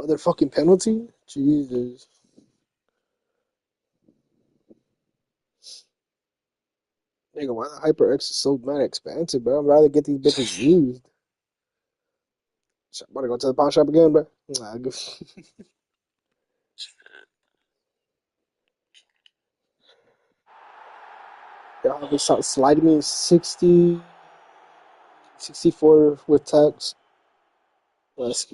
Other fucking penalty? Jesus. Nigga, why the HyperX is so mad expensive, bro? I'd rather get these bitches used. So I'm about to go to the pawn shop again, bro. Nah, go. Y'all be sliding me 60, 64 with tax. Let's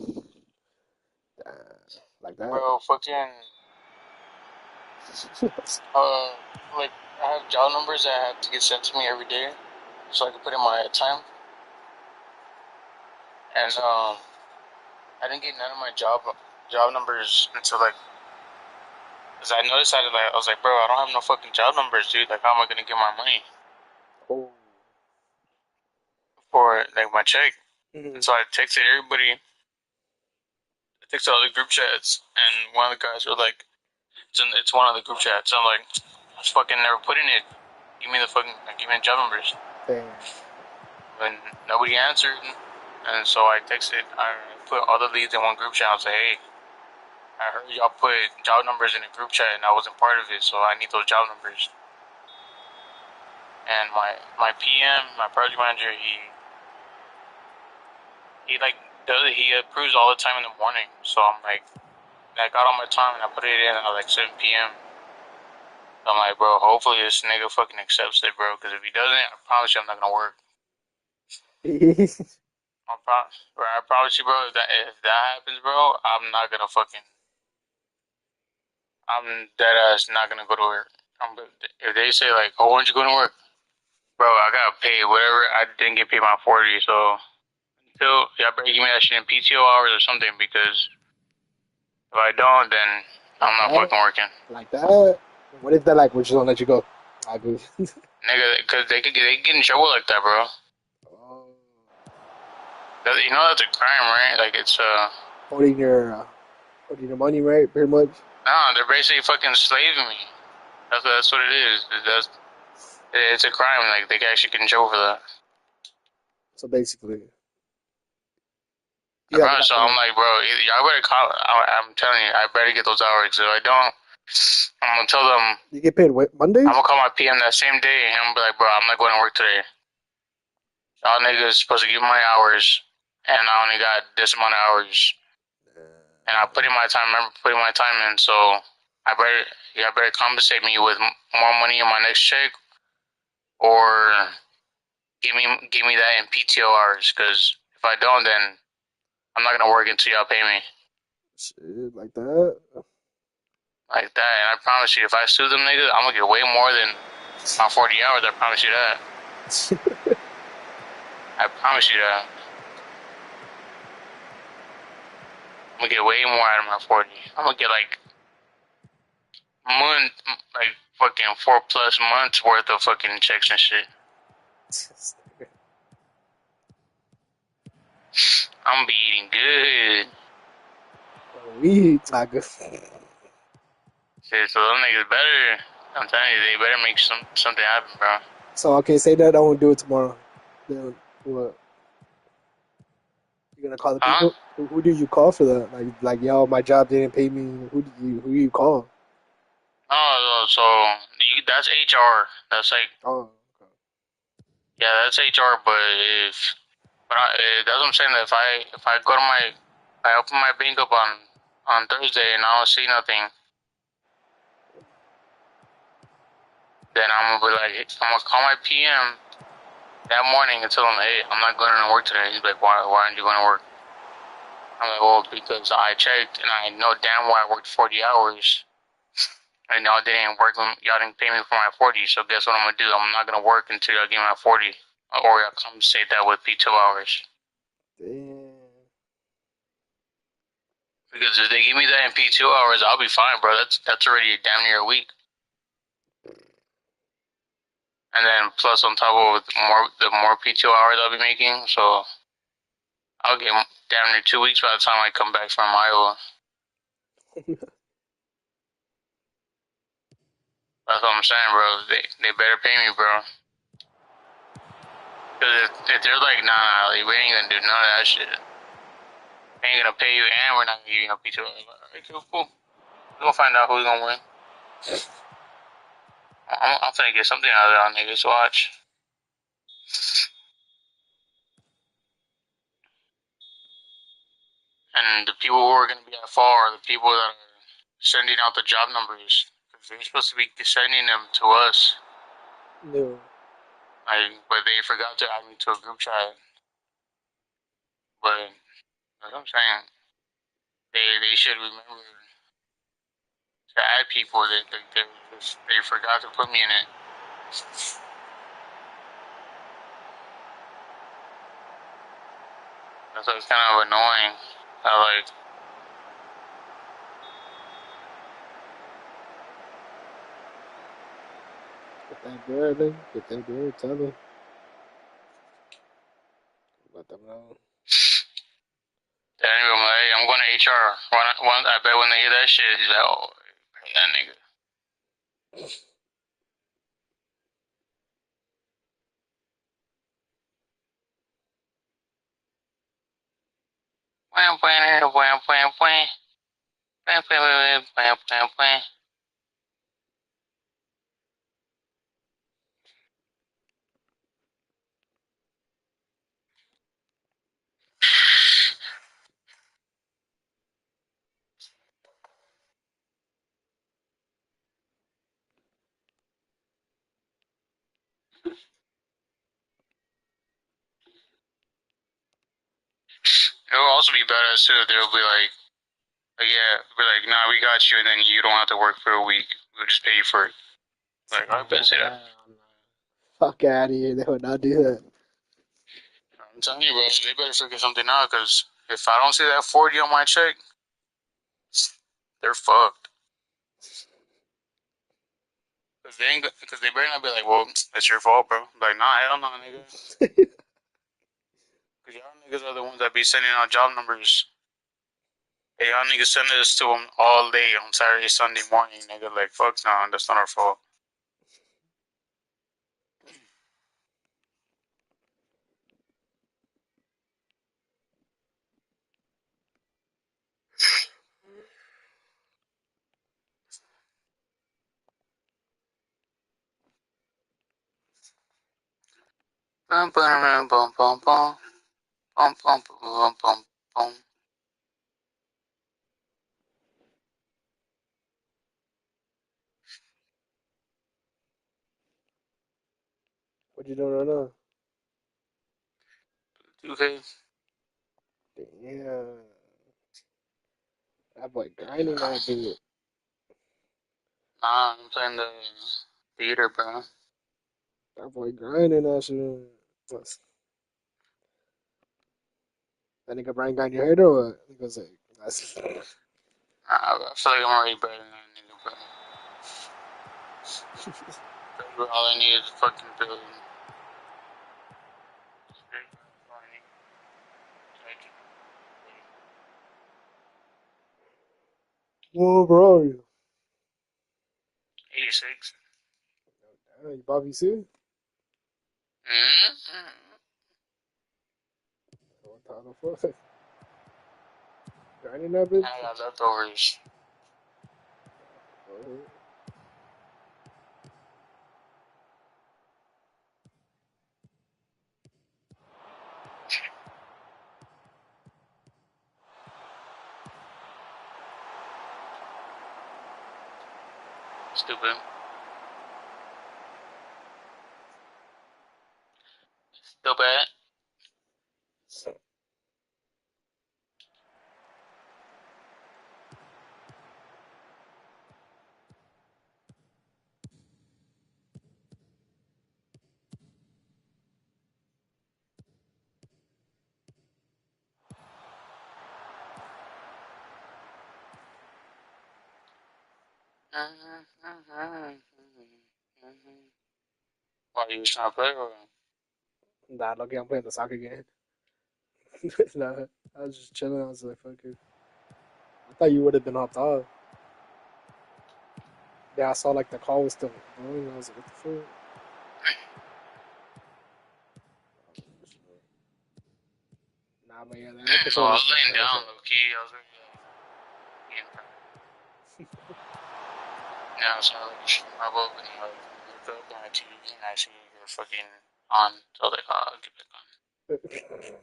like that. Bro, fucking, uh, like, I have job numbers that have to get sent to me every day so I can put in my time. And, I didn't get none of my job numbers until, like, because I noticed that, like, I was like, bro, I don't have no fucking job numbers, dude. Like, how am I gonna get my money Oh. for, like, my check? Mhm. And so I texted everybody, I texted all the group chats, and one of the guys were like, it's one of the group chats. I'm like, I was fucking never put in it. Give me the job numbers. Damn. And nobody answered. And so I put all the leads in one group chat. I was like, hey, I heard y'all put job numbers in a group chat and I wasn't part of it, so I need those job numbers. And my PM, my project manager, he approves all the time in the morning. So I'm like, I got all my time and I put it in at like 7 p.m. I'm like, bro, hopefully this nigga fucking accepts it, bro. Because if he doesn't, I promise you I'm not gonna work. I promise you, bro. If that happens, bro, I'm dead ass not gonna go to work. If they say like, oh, why don't you go to work, bro? I gotta pay whatever. I didn't get paid my 40, so until y'all better give me that shit in PTO hours or something. Because if I don't, then I'm Like not that? fucking working, Like that? What if they like, we're just gonna let you go? I go. nigga. Because they get in trouble like that, bro. Oh. You know that's a crime, right? Like it's Holding your money, right? Pretty much. no, they're basically fucking slaving me. That's what it is. It's a crime. Like they actually get in trouble for that. So basically, I you have promise. enough So I'm money. like, bro, y'all better call. I'm telling you, I better get those hours. If I don't, I'm gonna tell them. You get paid I'm Mondays? gonna call my PM that same day, and I'm gonna be like, bro, I'm not going to work today. Y'all niggas supposed to give my hours, and I only got this amount of hours, and I put in my time. Remember putting my time in, so y'all better compensate me with more money in my next check, or give me that in PTO hours. Because if I don't, then I'm not gonna work until y'all pay me Shit, like that. like that. And I promise you, if I sue them niggas, I'm gonna get way more than my 40 hours. I promise you that. I promise you that. I'm gonna get way more out of my 40. I'm gonna get like month, like fucking 4+ months worth of fucking checks and shit. I'm gonna be eating good. We like Shit, so them niggas better. I'm telling you, they better make something happen, bro. So okay, say that I won't do it tomorrow. Then what? You gonna call the Huh? people? Who did you call for that? Like yo, my job didn't pay me. Who you call? Oh, so that's HR. That's like, Oh, okay. yeah, that's HR. That's what I'm saying. That if I go to I open my bank up on Thursday and I don't see nothing, then I'm gonna be like, I'm gonna call my PM that morning and tell him, hey, I'm not going to work today. He's like, why aren't you going to work? I'm like, well, because I checked and I know damn well I worked 40 hours. And y'all didn't work, y'all didn't pay me for my 40. So guess what I'm going to do? I'm not going to work until y'all give me my 40. Or y'all compensate that with P2 hours. Damn. Because if they give me that in P2 hours, I'll be fine, bro. That's already damn near a week. And then plus on top of the more P2 hours I'll be making. So I'll get damn near 2 weeks by the time I come back from Iowa. That's what I'm saying, bro. They better pay me, bro. Because if they're like, nah, like, we ain't gonna do none of that shit. ain't gonna pay you, and we're not gonna give you no pizza. Like, alright, cool. We're gonna find out who's gonna win. I'm finna get something out of y'all niggas. Watch. And the people who are gonna be at fault are the people that are sending out the job numbers. Because they're supposed to be sending them to us. No. But they forgot to add me to a group chat. But that's what I'm saying. They should remember to add people. They forgot to put me in it. That's what's kind of annoying. Like, Get that bread, nigga. Get that bread. Tell them. Let them know. anyway, hey, I'm going to HR. I bet when they hear that shit, he's like, oh, that nigga. It will also be badass too if they'll be like, yeah, be like, nah, we got you, and then you don't have to work for a week. We'll just pay you for it. Like, I bet say that. Fuck out of here. They would not do that. I'm telling you, bro, they better figure something out, because if I don't see that 40 on my check, they're fucked. Because they better not be like, well, that's your fault, bro. Like, nah, hell no, nigga. Because y'all niggas are the ones that be sending out job numbers. Hey, y'all niggas send this to them all day on Saturday, Sunday morning, nigga. Like, fuck no, that's not our fault. Bum, bum, bum, bum, bum. Bum, bum, bum, bum, bum. What you doing right now? Okay. Damn. That boy grinding that bitch. Nah, I'm playing the theater, bro. That boy grinding that shit. What's- That nigga Brian got in your head or what? Nigga's like, that's I feel like I'm already better than that nigga, bro. All I need is a fucking building. whoa, bro. 86. You Bobby C? Mm-hmm. What the fuck? Grinding that bitch? I got leftovers. Stupid. Stupid. Why you was trying to play or? Nah, lucky I'm playing the soccer game. Nah, I was just chilling. I was like, fuck it. I thought you would have been hopped off. Yeah, I saw like the call was still going. I was like, what the fuck? Nah, Nah, but yeah, that No, episode I was was laying trash. down low key. I was already like getting tired. Yeah, so I like shit my book and like look up on my TV and I see you're fucking on. So I was like, oh, I'll get back on.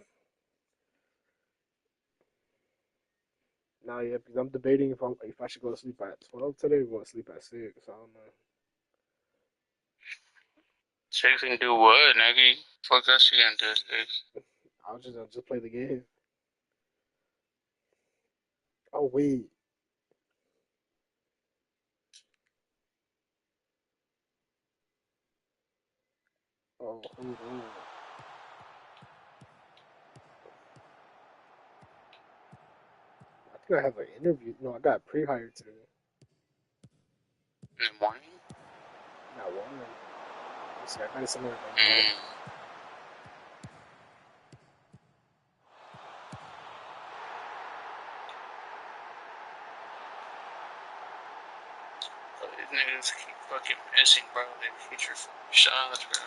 Nah, yeah, because I'm debating if I should go to sleep at 12 today or go to sleep at 6. I don't know. Six can do what, nigga? Fuck us, you gonna do six. I'll just play the game. Oh wait. Oh, hold on. I think I have an interview. No, I got pre-hired today. In the morning? Not one. Let's see, I got it somewhere right now. Mm. But these niggas keep fucking missing, bro. They hit your fucking shots, bro.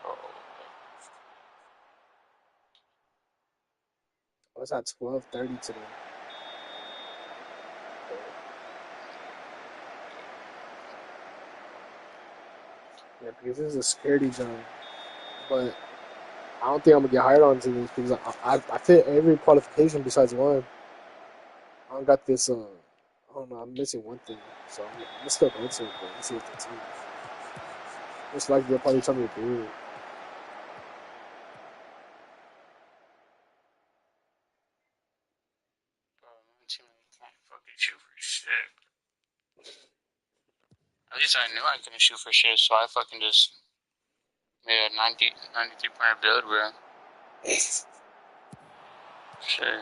Oh, I was at 12:30 today. Yeah, because this is a security job. But I don't think I'm gonna get hired onto this because I fit every qualification besides one. I don't got this. I don't know. I'm missing one thing, so I'm gonna still go to it. But let's see if they take it. Most likely they'll probably tell me to do it. bro, my teammate can't fucking shoot for shit. At least I knew I couldn't shoot for shit, so I fucking just made a 93 point build, bro. Shit.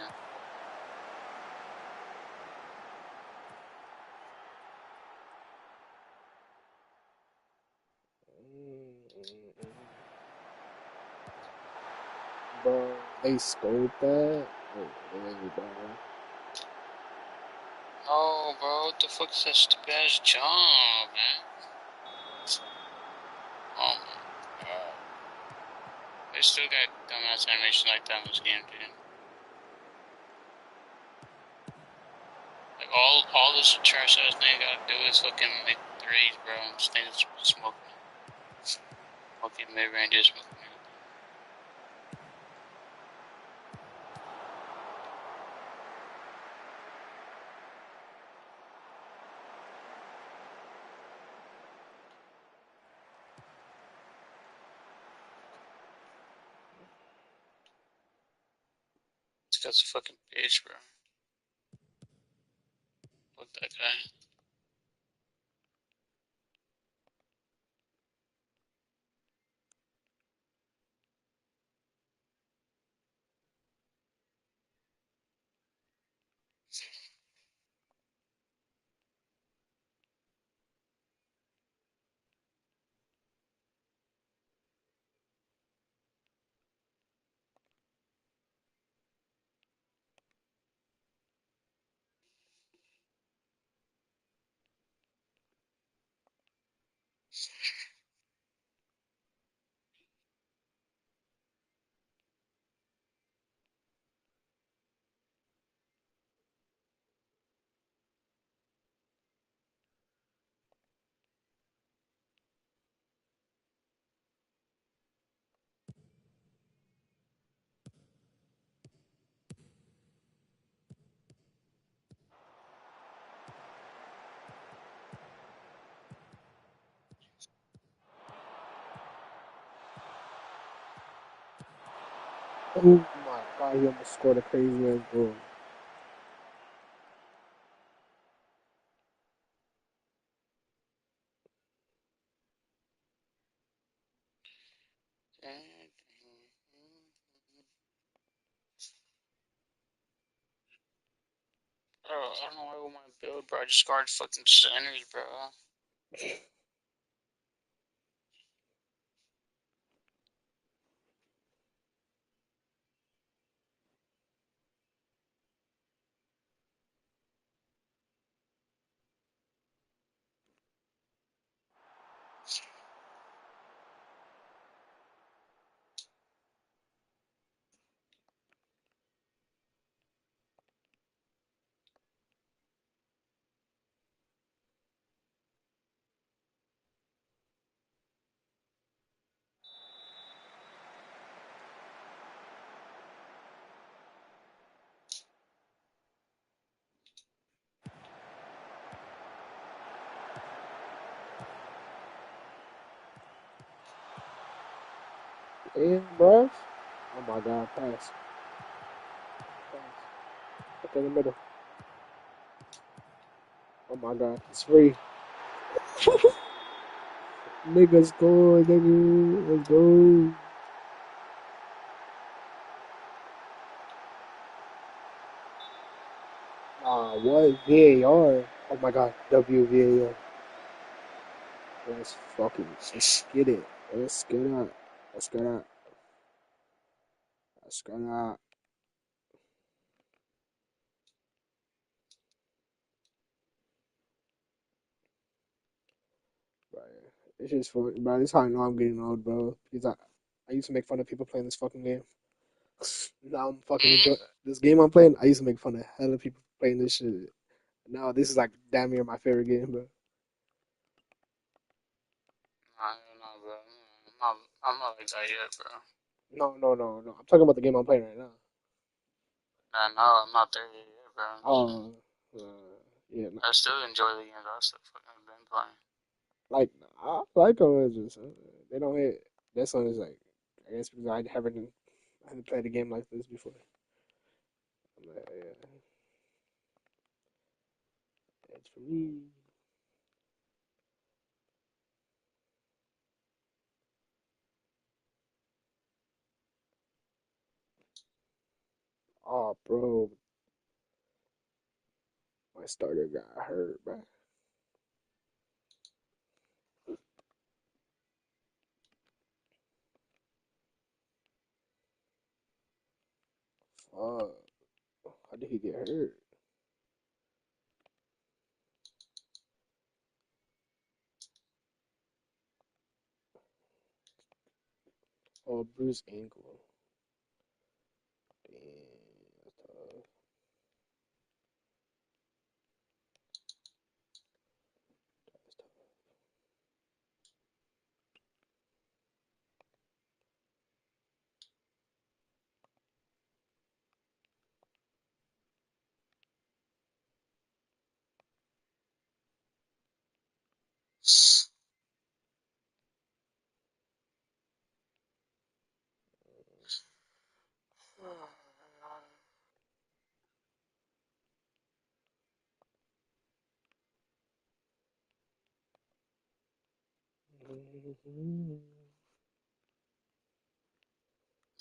Bro, they scoped that. Bro. Oh, bro, what the fuck is that stupid ass jump, man? Oh my god. They still got dumbass animation like that in this game, dude. Like all this trash ass nigga gotta do is fucking make threes, bro. This thing's smoking. Smoking mid ranges, smoking everything. This guy's a fucking bitch, bro. Fuck that guy. Oh my god, he almost scored a crazy ass goal. Bro, I don't know why with my build, bro. I just guard fucking centers, bro. Damn, bro. Oh my god, pass. Pass. Put that in the middle. Oh my god, it's free. Nigga score, nigga. Let's go. What? VAR? Oh my god, WVAR. Let's fucking let's get it. Let's get it. Let's get it. Let's get it. But it's just fun, bro. This is how I know I'm getting old, bro. Because I used to make fun of people playing this fucking game. Now I'm fucking Mm? enjoy this game I'm playing. I used to make fun of hella people playing this shit. Now this is like damn near my favorite game, bro. Nah, nah, bro. I'm not like that yet, bro. No. I'm talking about the game I'm playing right now. Nah, no, I'm not there yet, bro. Oh, uh, yeah. No. I still enjoy the games I still fucking been playing. Like I like them. It's just they don't hit. This one is like I guess because I haven't played a game like this before. I'm like, yeah, it's for me. Oh, bro, my starter got hurt, bro. Fuck. How did he get hurt? Oh, bruised ankle. Damn, that's tough. That's tough.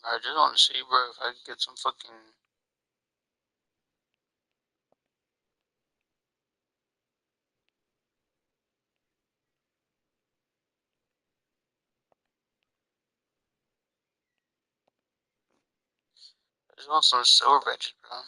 I just want to see, bro, if I can get some fucking. I just want some silver badges, bro.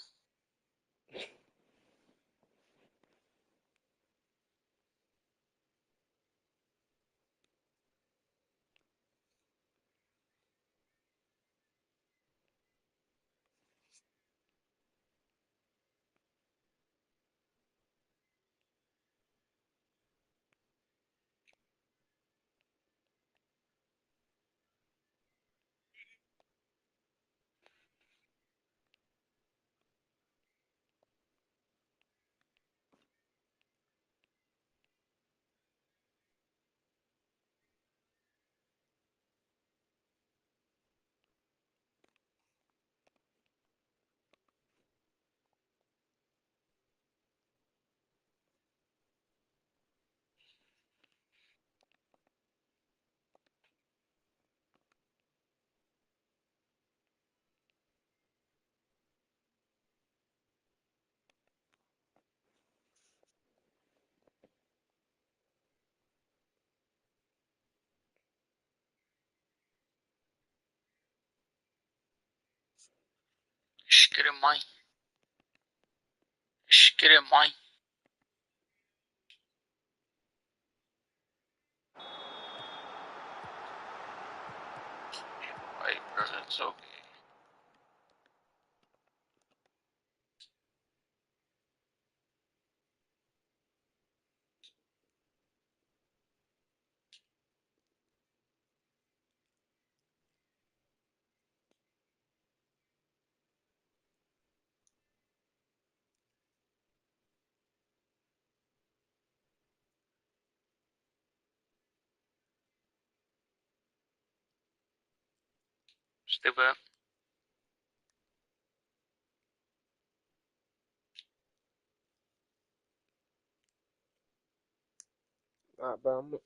Shh, get in mine. Shh, get in mine. Wait, bro, it's okay. Stupid. Alright, bro. Fuck.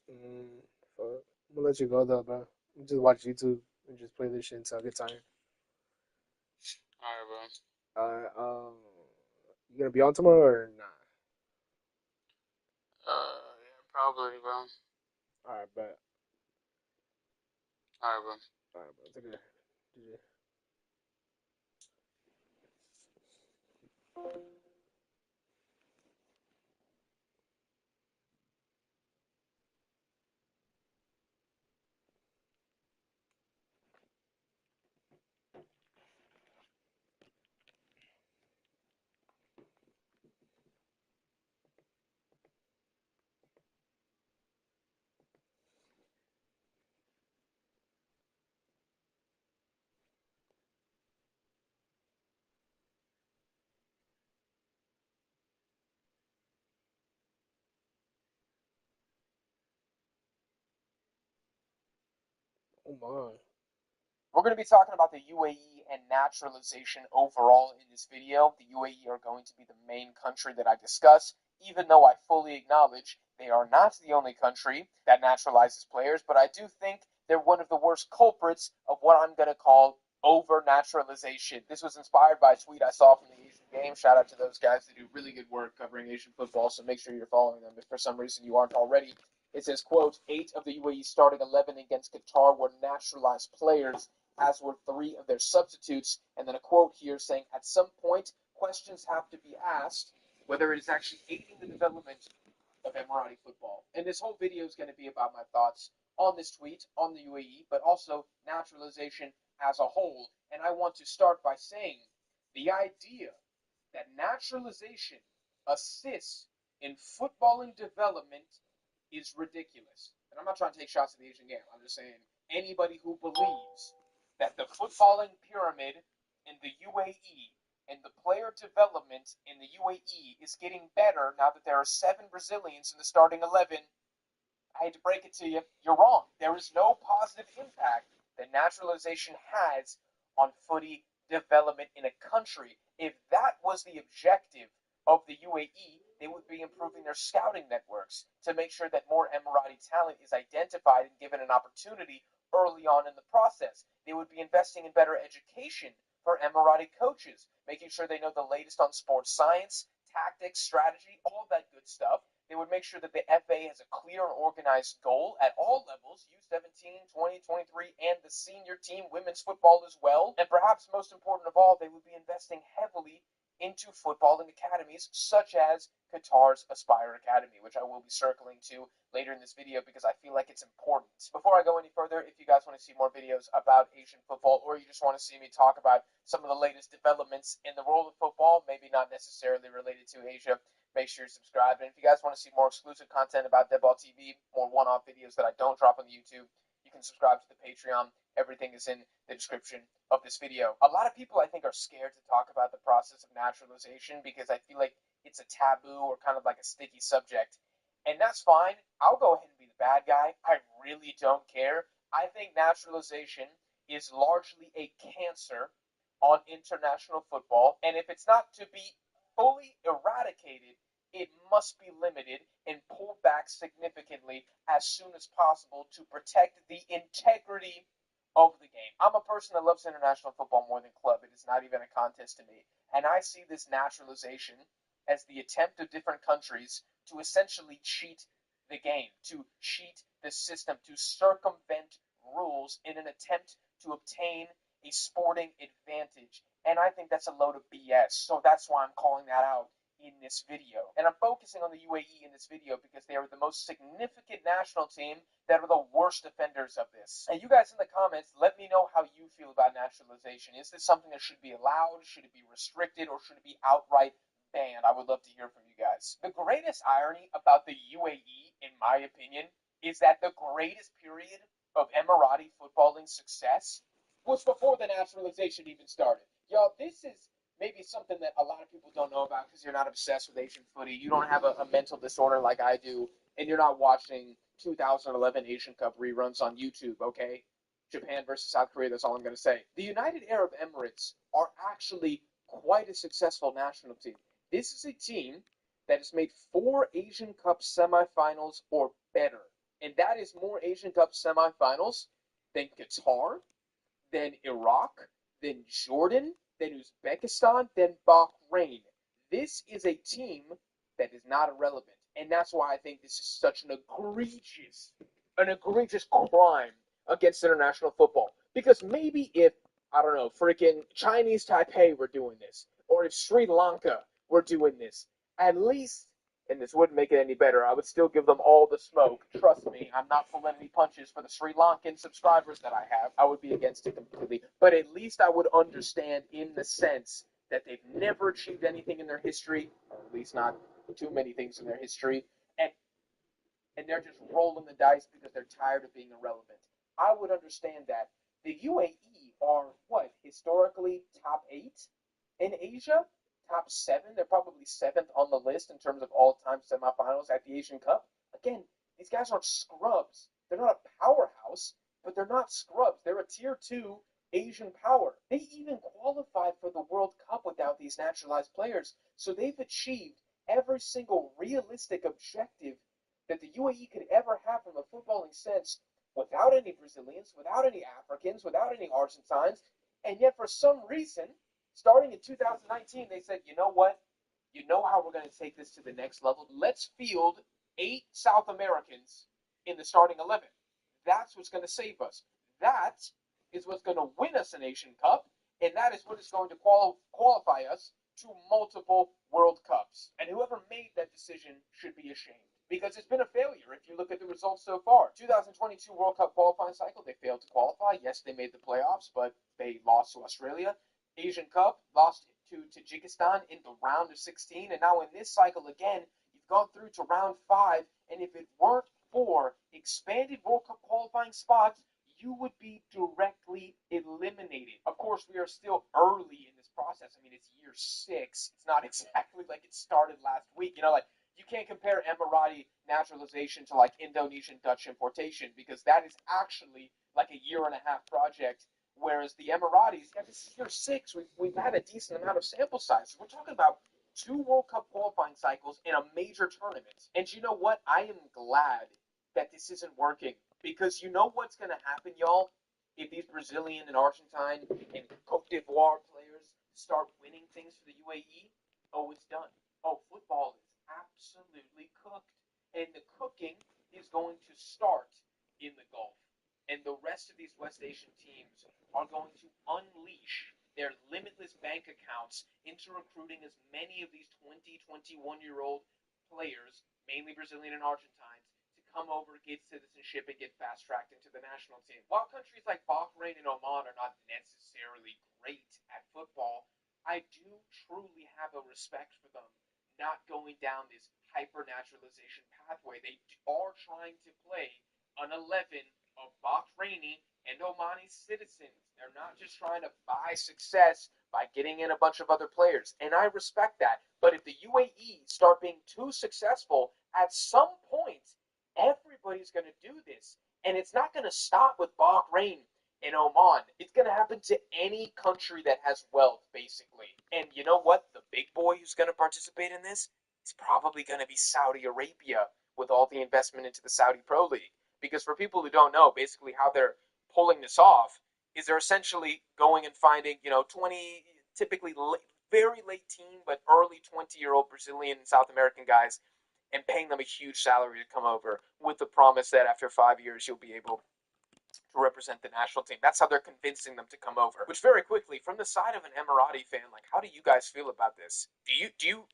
I'm gonna let you go though, bro. Just watch YouTube and just play this shit until I get tired. Alright, bro. You gonna be on tomorrow or not? Yeah, probably, bro. Alright, bet. Alright, bro. Alright, bro. Take care. GG. Oh my. We're going to be talking about the UAE and naturalization overall in this video. The UAE are going to be the main country that I discuss, even though I fully acknowledge they are not the only country that naturalizes players, but I do think they're one of the worst culprits of what I'm going to call over-naturalization. This was inspired by a tweet I saw from the Asian Games. Shout out to those guys. They do really good work covering Asian football, so make sure you're following them if for some reason you aren't already. It says, quote, 8 of the UAE's starting 11 against Qatar were naturalized players, as were 3 of their substitutes. And then a quote here saying, at some point, questions have to be asked whether it is actually aiding the development of Emirati football. And this whole video is going to be about my thoughts on this tweet, on the UAE, but also naturalization as a whole. And I want to start by saying the idea that naturalization assists in footballing development is ridiculous. And I'm not trying to take shots at the Asian game. I'm just saying anybody who believes that the footballing pyramid in the UAE and the player development in the UAE is getting better now that there are 7 Brazilians in the starting 11, I hate to break it to you, you're wrong. There is no positive impact that naturalization has on footy development in a country. If that was the objective of the UAE, they would be improving their scouting networks to make sure that more Emirati talent is identified and given an opportunity early on in the process. They would be investing in better education for Emirati coaches, making sure they know the latest on sports science, tactics, strategy, all that good stuff. They would make sure that the FA has a clear and organized goal at all levels, U17, 20, 23, and the senior team, women's football as well. And perhaps most important of all, they would be investing heavily into footballing academies such as Qatar's Aspire Academy, which I will be circling to later in this video because I feel like it's important. Before I go any further, if you guys want to see more videos about Asian football, or you just want to see me talk about some of the latest developments in the world of football, maybe not necessarily related to Asia, make sure you subscribe. And if you guys want to see more exclusive content about Deadball TV, more one-off videos that I don't drop on the YouTube, you can subscribe to the Patreon. Everything is in the description of this video. A lot of people, I think, are scared to talk about the process of naturalization because I feel like it's a taboo or kind of like a sticky subject. And that's fine. I'll go ahead and be the bad guy. I really don't care. I think naturalization is largely a cancer on international football. And if it's not to be fully eradicated, it must be limited and pulled back significantly as soon as possible to protect the integrity of the game. I'm a person that loves international football more than club. It is not even a contest to me. And I see this naturalization as the attempt of different countries to essentially cheat the game, to cheat the system, to circumvent rules in an attempt to obtain a sporting advantage. And I think that's a load of BS. So that's why I'm calling that out in this video. And I'm focusing on the UAE in this video because they are the most significant national team that are the worst offenders of this. And you guys in the comments, let me know how you feel about naturalization. Is this something that should be allowed? Should it be restricted? Or should it be outright banned? I would love to hear from you guys. The greatest irony about the UAE, in my opinion, is that the greatest period of Emirati footballing success was before the naturalization even started. Y'all, this is maybe something that a lot of people don't know about because you're not obsessed with Asian footy. You don't have a mental disorder like I do, and you're not watching 2011 Asian Cup reruns on YouTube, okay? Japan versus South Korea, that's all I'm going to say. The United Arab Emirates are actually quite a successful national team. This is a team that has made 4 Asian Cup semifinals or better. And that is more Asian Cup semifinals than Qatar, than Iraq, than Jordan, than Uzbekistan, than Bahrain. This is a team that is not irrelevant. And that's why I think this is such an egregious crime against international football. Because maybe if, I don't know, freaking Chinese Taipei were doing this, or if Sri Lanka were doing this, at least, and this wouldn't make it any better, I would still give them all the smoke. Trust me, I'm not pulling any punches for the Sri Lankan subscribers that I have. I would be against it completely. But at least I would understand in the sense that they've never achieved anything in their history, or at least not too many things in their history, and they're just rolling the dice because they're tired of being irrelevant. I would understand that. The UAE are what, historically top 8 in Asia? Top 7? They're probably 7th on the list in terms of all-time semifinals at the Asian Cup. Again, these guys aren't scrubs. They're not a powerhouse, but they're not scrubs. They're a tier 2 Asian power. They even qualified for the World Cup without these naturalized players. So they've achieved every single realistic objective that the UAE could ever have from a footballing sense without any Brazilians, without any Africans, without any Argentines. And yet, for some reason, starting in 2019, they said, you know what? You know how we're going to take this to the next level? Let's field 8 South Americans in the starting 11. That's what's going to save us. That is what's going to win us an Asian Cup, and that is what is going to qualify us to multiple World Cups. And whoever made that decision should be ashamed, because it's been a failure if you look at the results so far. 2022 World Cup qualifying cycle, they failed to qualify. Yes, they made the playoffs, but they lost to Australia. Asian Cup, lost to Tajikistan in the round of 16, and now in this cycle again, you've gone through to round 5, and if it weren't for expanded World Cup qualifying spots, you would be directly eliminated. Of course, we are still early in this process. I mean, it's year 6. It's not exactly like it started last week. You know, like, you can't compare Emirati naturalization to like Indonesian Dutch importation, because that is actually like a year-and-a-half project. Whereas the Emiratis, yeah, this is year 6. We've had a decent amount of sample size. We're talking about 2 World Cup qualifying cycles in a major tournament. And you know what? I am glad that this isn't working, because you know what's going to happen, y'all? If these Brazilian and Argentine and Cote d'Ivoire players start winning things for the UAE, oh, it's done. Oh, football is absolutely cooked. And the cooking is going to start in the Gulf. And the rest of these West Asian teams are going to unleash their limitless bank accounts into recruiting as many of these 20, 21-year-old players, mainly Brazilian and Argentines, to come over, get citizenship, and get fast-tracked into the national team. While countries like Bahrain and Oman are not necessarily great at football, I do truly have a respect for them not going down this hyper-naturalization pathway. They are trying to play an 11 of Bahraini and Omani citizens. They're not just trying to buy success by getting in a bunch of other players. And I respect that. But if the UAE start being too successful, at some point, everybody's going to do this. And it's not going to stop with Bahrain and Oman. It's going to happen to any country that has wealth, basically. And you know what? The big boy who's going to participate in this is probably going to be Saudi Arabia, with all the investment into the Saudi Pro League. Because for people who don't know, basically how they're pulling this off is they're essentially going and finding, 20, typically very late teen, but early 20-year-old Brazilian and South American guys, and paying them a huge salary to come over, with the promise that after 5 years you'll be able to represent the national team. That's how they're convincing them to come over. Which, very quickly, from the side of an Emirati fan, like, how do you guys feel about this?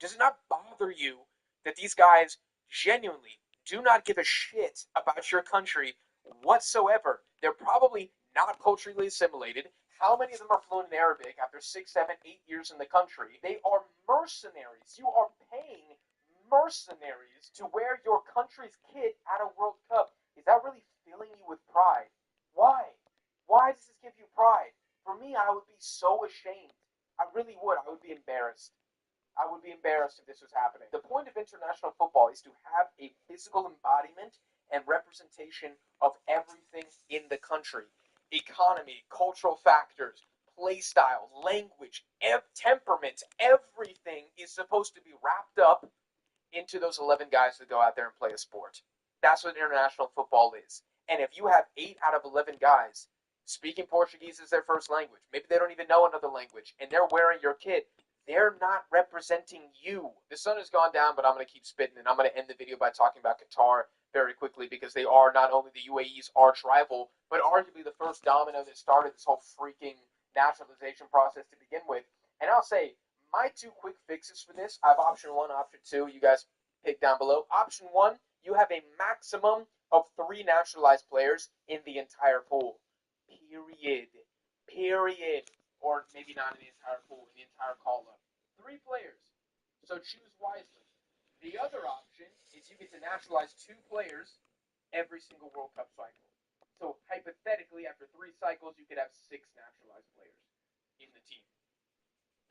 Does it not bother you that these guys genuinely do not give a shit about your country whatsoever? They're probably not culturally assimilated. How many of them are fluent in Arabic after 6, 7, 8 years in the country? They are mercenaries. You are paying mercenaries to wear your country's kit at a World Cup. Is that really filling you with pride? Why? Why does this give you pride? For me, I would be so ashamed. I really would. I would be embarrassed. I would be embarrassed if this was happening. The point of international football is to have a physical embodiment and representation of everything in the country. economy, cultural factors, play style, language, temperament, everything is supposed to be wrapped up into those 11 guys that go out there and play a sport. That's what international football is. And if you have 8 out of 11 guys speaking Portuguese as their first language, maybe they don't even know another language, and they're wearing your kit, they're not representing you. The sun has gone down, but I'm going to keep spitting, and I'm going to end the video by talking about Qatar very quickly, because they are not only the UAE's arch rival, but arguably the first domino that started this whole freaking naturalization process to begin with. And I'll say, my 2 quick fixes for this, I have option 1, option 2, you guys pick down below. Option 1, you have a maximum of 3 naturalized players in the entire pool. Period. Or maybe not in the entire pool, in the entire call-up. 3 players. So choose wisely. The other option is you get to naturalize 2 players every single World Cup cycle. So hypothetically, after 3 cycles, you could have 6 naturalized players in the team.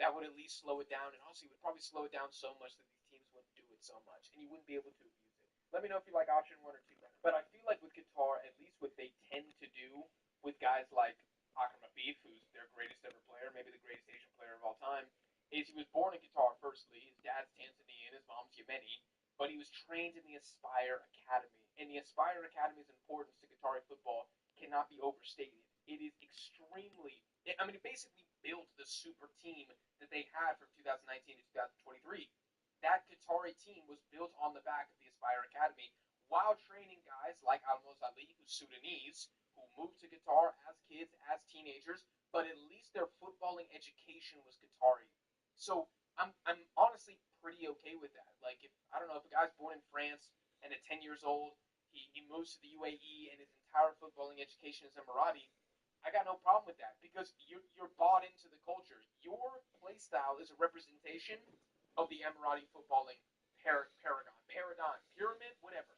That would at least slow it down, and also it would probably slow it down so much that these teams wouldn't do it so much, and you wouldn't be able to abuse it. Let me know if you like option 1 or 2. But I feel like with Qatar, at least what they tend to do with guys like Akram Afif, who's their greatest ever player, maybe the greatest Asian player of all time, is he was born in Qatar, firstly. His dad's Tanzanian, his mom's Yemeni, but he was trained in the Aspire Academy. And the Aspire Academy's importance to Qatari football cannot be overstated. It is extremely, I mean, it basically built the super team that they had from 2019 to 2023. That Qatari team was built on the back of the Aspire Academy while training guys like Almoz Ali, who's Sudanese, who moved to Qatar as kids, as teenagers, but at least their footballing education was Qatari. So I'm honestly pretty okay with that. Like, if I don't know, if a guy's born in France and at 10 years old, he moves to the UAE and his entire footballing education is Emirati, I got no problem with that, because you're bought into the culture. Your play style is a representation of the Emirati footballing paradigm, pyramid, whatever,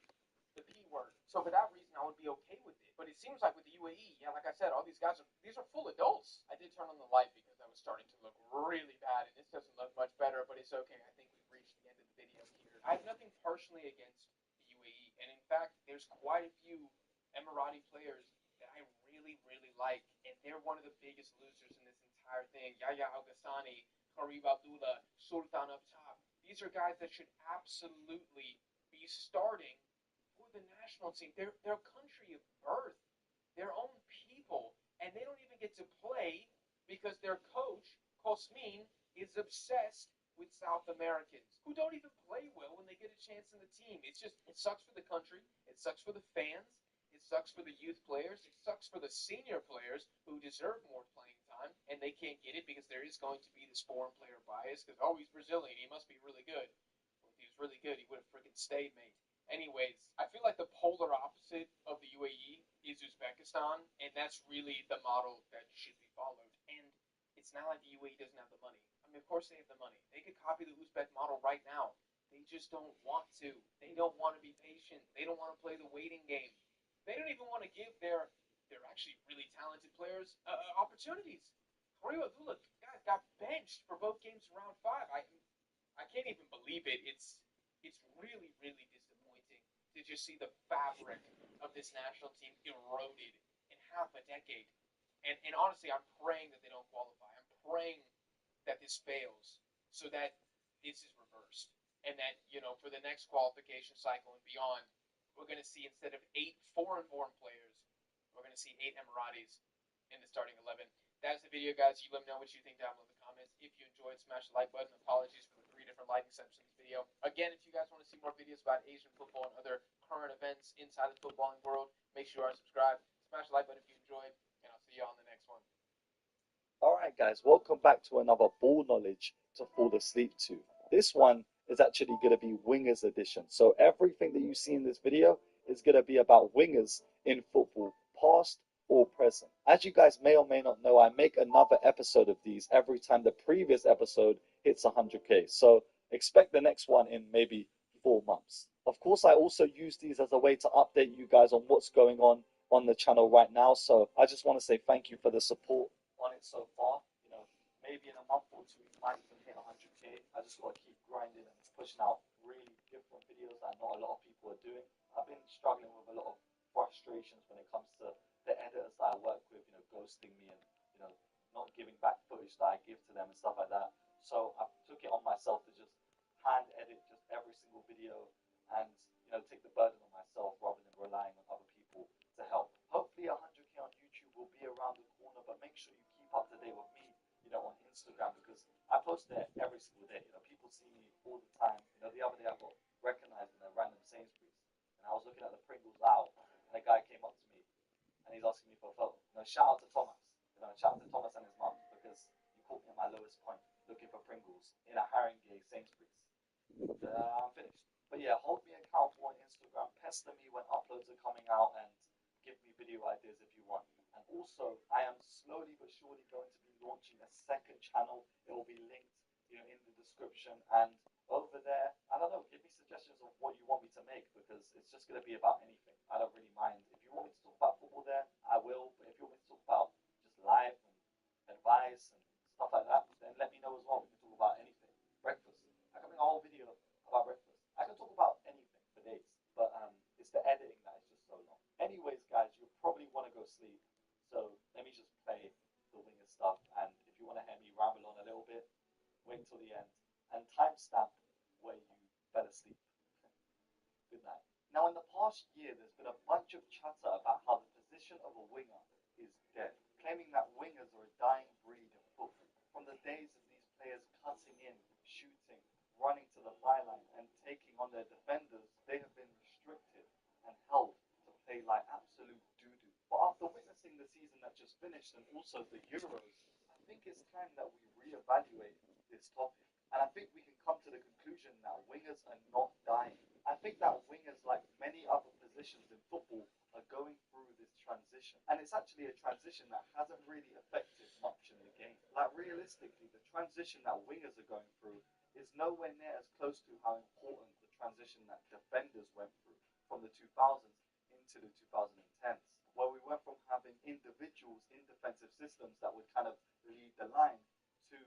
the P word. So for that reason, I would be okay with it. But it seems like with the UAE, yeah, like I said, all these guys these are full adults. I did turn on the light because I was starting to look really bad, and this doesn't look much better, but it's okay. I think we've reached the end of the video here. I have nothing personally against the UAE, and in fact, there's quite a few Emirati players that I really like, and they're one of the biggest losers in this entire thing. Yahya Al-Ghassani, Kareem Abdullah, Sultan up top. These are guys that should absolutely be starting for the national team. They're their country of birth, their own people, and they don't even get to play because their coach, Kosmin, is obsessed with South Americans who don't even play well when they get a chance in the team. It's just, it sucks for the country, it sucks for the fans, it sucks for the youth players, it sucks for the senior players who deserve more playing time, and they can't get it because there is going to be this foreign player bias, because, oh, he's Brazilian, he must be really good. Well, if he was really good, he would have freaking stayed, mate. Anyways, I feel like the polar opposite of the UAE is Uzbekistan, and that's really the model that should be followed. And it's not like the UAE doesn't have the money. I mean, of course they have the money. They could copy the Uzbek model right now. They just don't want to. They don't want to be patient. They don't want to play the waiting game. They don't even want to give their actually really talented players opportunities. Kareem Abdullah, guys, got benched for both games in round 5. I can't even believe it. It's really disappointing to just see the fabric of this national team eroded in half a decade. And honestly, I'm praying that they don't qualify. I'm praying that this fails so that this is reversed. And that, for the next qualification cycle and beyond, we're going to see, instead of 8 foreign-born players, we're going to see 8 Emiratis in the starting 11. That's the video, guys. You let me know what you think down below in the comments. If you enjoyed, smash the like button. Apologies for the 3 different lighting setups in this video. Again, if you guys want to see more videos about Asian football and other current events inside the footballing world, make sure you are subscribed. Smash the like button if you enjoyed, and I'll see you on the next one. Alright guys, welcome back to another ball knowledge to fall asleep to. This one is actually going to be wingers edition. So everything that you see in this video is going to be about wingers in football, past or present. As you guys may or may not know, I make another episode of these every time the previous episode hits 100k. So expect the next one in maybe 4 months. Of course, I also use these as a way to update you guys on what's going on the channel right now. So I just want to say thank you for the support on it so far. Maybe in a month or 2 we might even hit 100k. I just got to keep grinding and pushing out really different videos that not a lot of people are doing. I've been struggling with a lot of frustrations when it comes to the editors that I work with, roasting me and, you know, not giving back footage that I give to them and stuff like that. So I took it on myself to just hand edit just every single video and, you know, take the burden on myself rather than relying on other people to help. Hopefully 100K on YouTube will be around the corner, but make sure you keep up to date with me, you know, on Instagram, because I post there every single day. You know, people see me all the time. You know, the other day I got recognized in a random Sainsbury's, and I was looking at the Pringles aisle, and a guy came up to me, and he's asking me for a photo. You know, shout out to Thomas. You know, shout out to Thomas and his mum, because you caught me at my lowest point, looking for Pringles in a Haringey Sainsbury's. I'm finished. But yeah, hold me accountable on Instagram. Pester me when uploads are coming out, and give me video ideas if you want. And also, I am slowly but surely going to be launching a second channel. It will be linked, you know, in the description. And over there, I don't know, give me suggestions of what you want me to make, because it's just going to be about anything. I don't really mind. If you want me to talk about football there, I will. But if you want me to talk about just life and advice and stuff like that, then let me know as well. We can talk about anything. Breakfast. I can make a whole video about breakfast. I can talk about anything for days, but it's the editing that is just so long. Anyways, guys, you'll probably want to go sleep, so let me just play the winger stuff, and if you want to hear me ramble on a little bit, wait till the end, and timestamp where you fell asleep. Good night. Now, in the past year, there's been a bunch of chatter about how the position of a winger is dead, claiming that wingers are a dying breed in football. From the days of these players cutting in, shooting, running to the byline, and taking on their defenders, they have been restricted and held to play like absolute doo-doo. But after witnessing the season that just finished and also the Euros, I think it's time that we reevaluate this topic. And I think we can come to the conclusion that wingers are not dying. I think that wingers, like many other positions in football, are going through this transition. And it's actually a transition that hasn't really affected much in the game. Like, realistically, the transition that wingers are going through is nowhere near as close to how important the transition that defenders went through from the 2000s into the 2010s, where we went from having individuals in defensive systems that would kind of lead the line to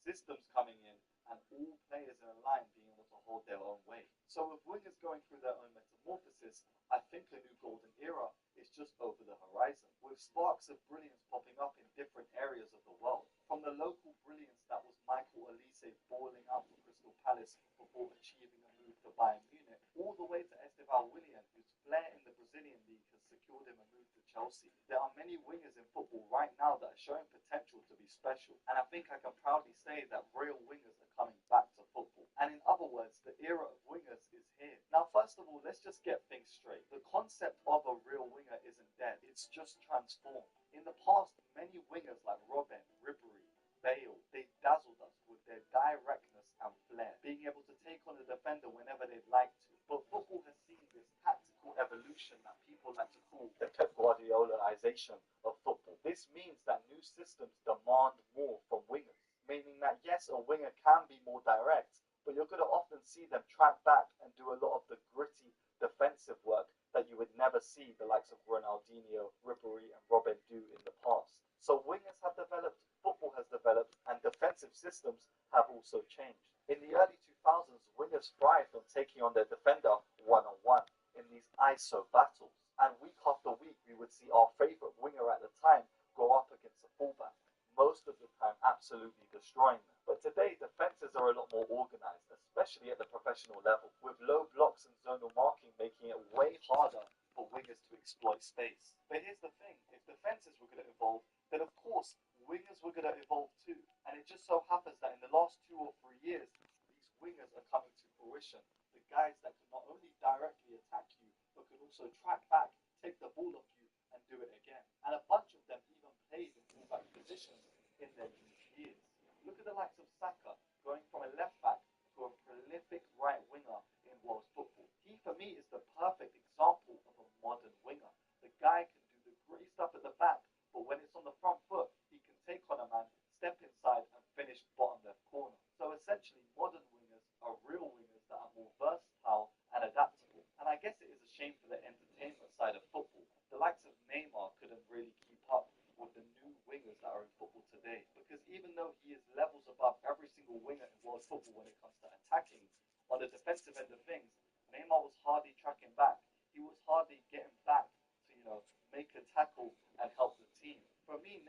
systems coming in and all players in a line being able to hold their own weight. So with wingers going through their own metamorphosis, I think a new golden era is just over the horizon, with sparks of brilliance popping up in different areas of the world. From the local brilliance that was Michael Olise balling out for Crystal Palace before achieving a move to Bayern Munich, all the way to Esteban Willian, whose flair in the Brazilian league has secured him a move to Chelsea. There are many wingers in football right now that are showing potential to be special, and I think I can proudly say that real wingers are coming back to football. And in other words, the era of wingers is here. Now, first of all, let's just get things straight. The concept of a real winger isn't dead, it's just transformed. In the past, many wingers like Robben, Ribery, Bale, they dazzled us with their directness and flair, being able to take on a defender whenever they'd like to. But football has seen this tactical evolution that people like to call the Pep Guardiolaization of football. This means that new systems demand more from wingers, meaning that yes, a winger can be more direct, but you're going to often see them track back and do a lot of the gritty defensive work that you would never see the likes of Ronaldinho, Ribery, and Robben do in the past. So wingers have developed, football has developed, and defensive systems have also changed. In the early 2000s, wingers thrived on taking on their defender one-on-one in these ISO battles. And week after week, we would see our favourite winger at the time go up against a fullback, most of the time absolutely destroying them. But today, defences are a lot more organised, especially at the professional level, with low blocks and zonal marking making it way harder for wingers to exploit space. But here's the thing, if defences were going to evolve, then of course, wingers were going to evolve too. And it just so happens that in the last 2 or 3 years, these wingers are coming to fruition. The guys that can not only directly attack you, but can also track back, take the ball off you, and do it again. And a bunch of them even played in fullback positions in their youth years. Look at the likes of Saka, going from a left back to a prolific right winger in world football. He, for me, is the perfect example of a modern winger. The guy can do the gritty stuff at the back, but when it's on the front foot, he can take on a man, step inside, and finish bottom left corner. So essentially, modern wingers are real wingers that are more versatile and adaptable. And I guess it is a shame for the entertainment side of football. The likes of Neymar couldn't really keep up with the new wingers that are in football today, because even though he is levels above every single winger in world football when it comes to attacking, on the defensive end of things, Neymar was hardly tracking back. He was hardly getting back to, make a tackle and help the team. For me,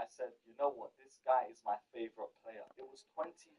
I said, you know what, this guy is my favorite player. It was 2013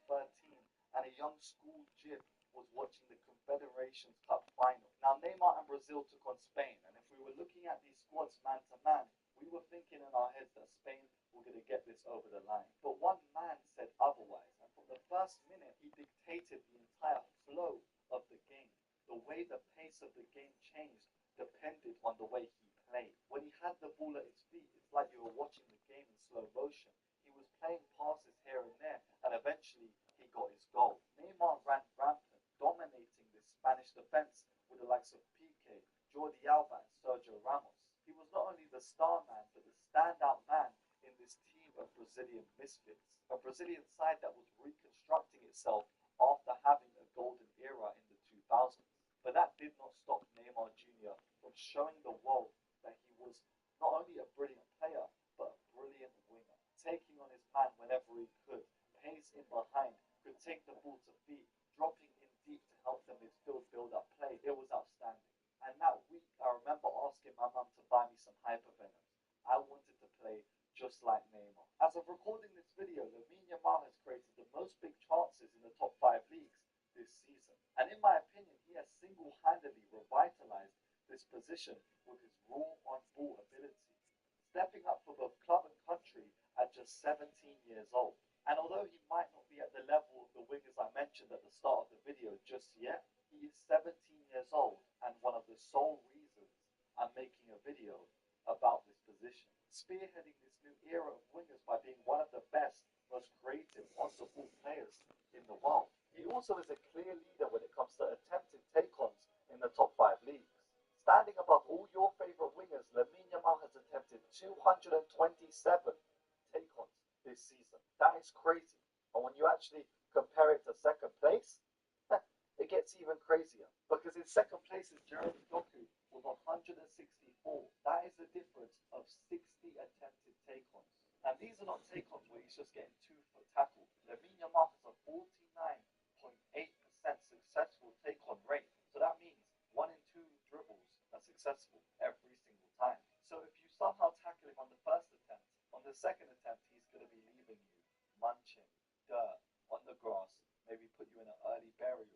and a young school Jib was watching the Confederations Cup final. Now Neymar and Brazil took on Spain, and if we were looking at these squads man to man, we were thinking in our heads that Spain were going to get this over the line. But one man said otherwise, and from the first minute he dictated the entire flow of the game. The way the pace of the game changed depended on the way he played. When he had the ball at his feet, it's like you were watching the game in slow motion. He was playing passes here and there, and eventually he got his goal. Neymar ran rampant, dominating the Spanish defense with the likes of Piqué, Jordi Alba, and Sergio Ramos. He was not only the star man, but the standout man in this team of Brazilian misfits. A Brazilian side that was reconstructing itself after having a golden era in the 2000s. But that did not stop Neymar Jr. from showing the world that he was not only a brilliant player, but a brilliant winger. Taking on his man whenever he could, pace in behind, could take the ball to feet, dropping in deep to help the midfield build up play. It was outstanding. And that week, I remember asking my mum to buy me some Hypervenoms. I wanted to play just like Neymar. As of recording this video, Lamine Yamal has created the most big chances in the top 5 leagues this season. And in my opinion, he has single-handedly revitalized this position with his raw on-ball ability, stepping up for both club and country at just 17 years old. And although he might not be at the level of the wingers I mentioned at the start of the video just yet, he is 17 years old and one of the sole reasons I'm making a video about this position. Spearheading this new era of wingers by being one of the best, most creative on-the-ball players in the world. He also is a clear leader when it comes to attempted take-ons in the top 5 leagues. Standing above all your favorite wingers, Lamine Yamal has attempted 227 take-ons this season. That is crazy. And when you actually compare it to second place, it gets even crazier. Because in second place is Jeremy Doku with 164. That is the difference of 60 attempted take-ons. And these are not take-ons where he's just getting 2-foot tackle. Lamine Yamal has a 49.8% successful take-on rate. So that means 1 in 2 dribbles are successful every single time. So if you somehow tackle him on the first attempt, on the second attempt, he's going to be leaving you munching, dirt, on the grass, maybe put you in an early burial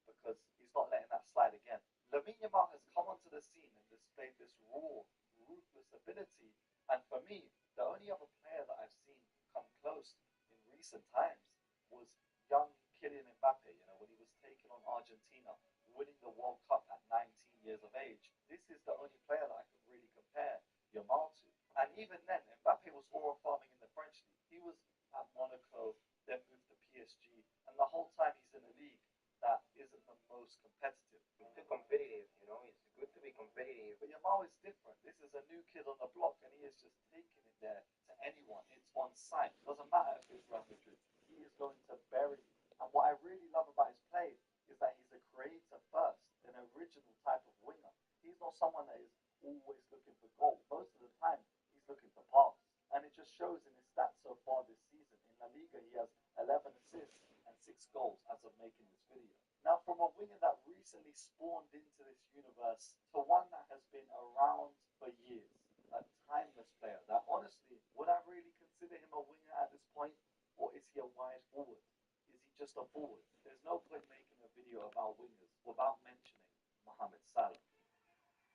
because he's not letting that slide again. Lamine Yamal has come onto the scene and displayed this raw, ruthless ability. And for me, the only other player that I've seen come close in recent times was young Kylian Mbappe, when he was taking on Argentina, winning the World Cup at 19 years of age. This is the only player that I can really compare Yamal to. And even then, Mbappe was aura farming in the French league. He was at Monaco, then moved to PSG, and the whole time he's in a league that isn't the most competitive. Too competitive, it's good to be competitive. But Yamal is different. This is a new kid on the block, and he is just taking it there to anyone. It's on sight. Doesn't matter if it's Real Madrid. He is going to bury you. And what I really love about his play is that he's a creator first, an original type of winger. He's not someone that is always looking for goal. Most of the time, he's looking for pass. And it just shows in his stats so far this season. In La Liga, he has 11 assists and 6 goals as of making this video. Now, from a winger that recently spawned into this universe to one that has been around for years, a timeless player that honestly, would I really consider him a winger at this point? Or is he a wide forward? Is he just a forward? There's no point making a video about wingers without mentioning Mohamed Salah.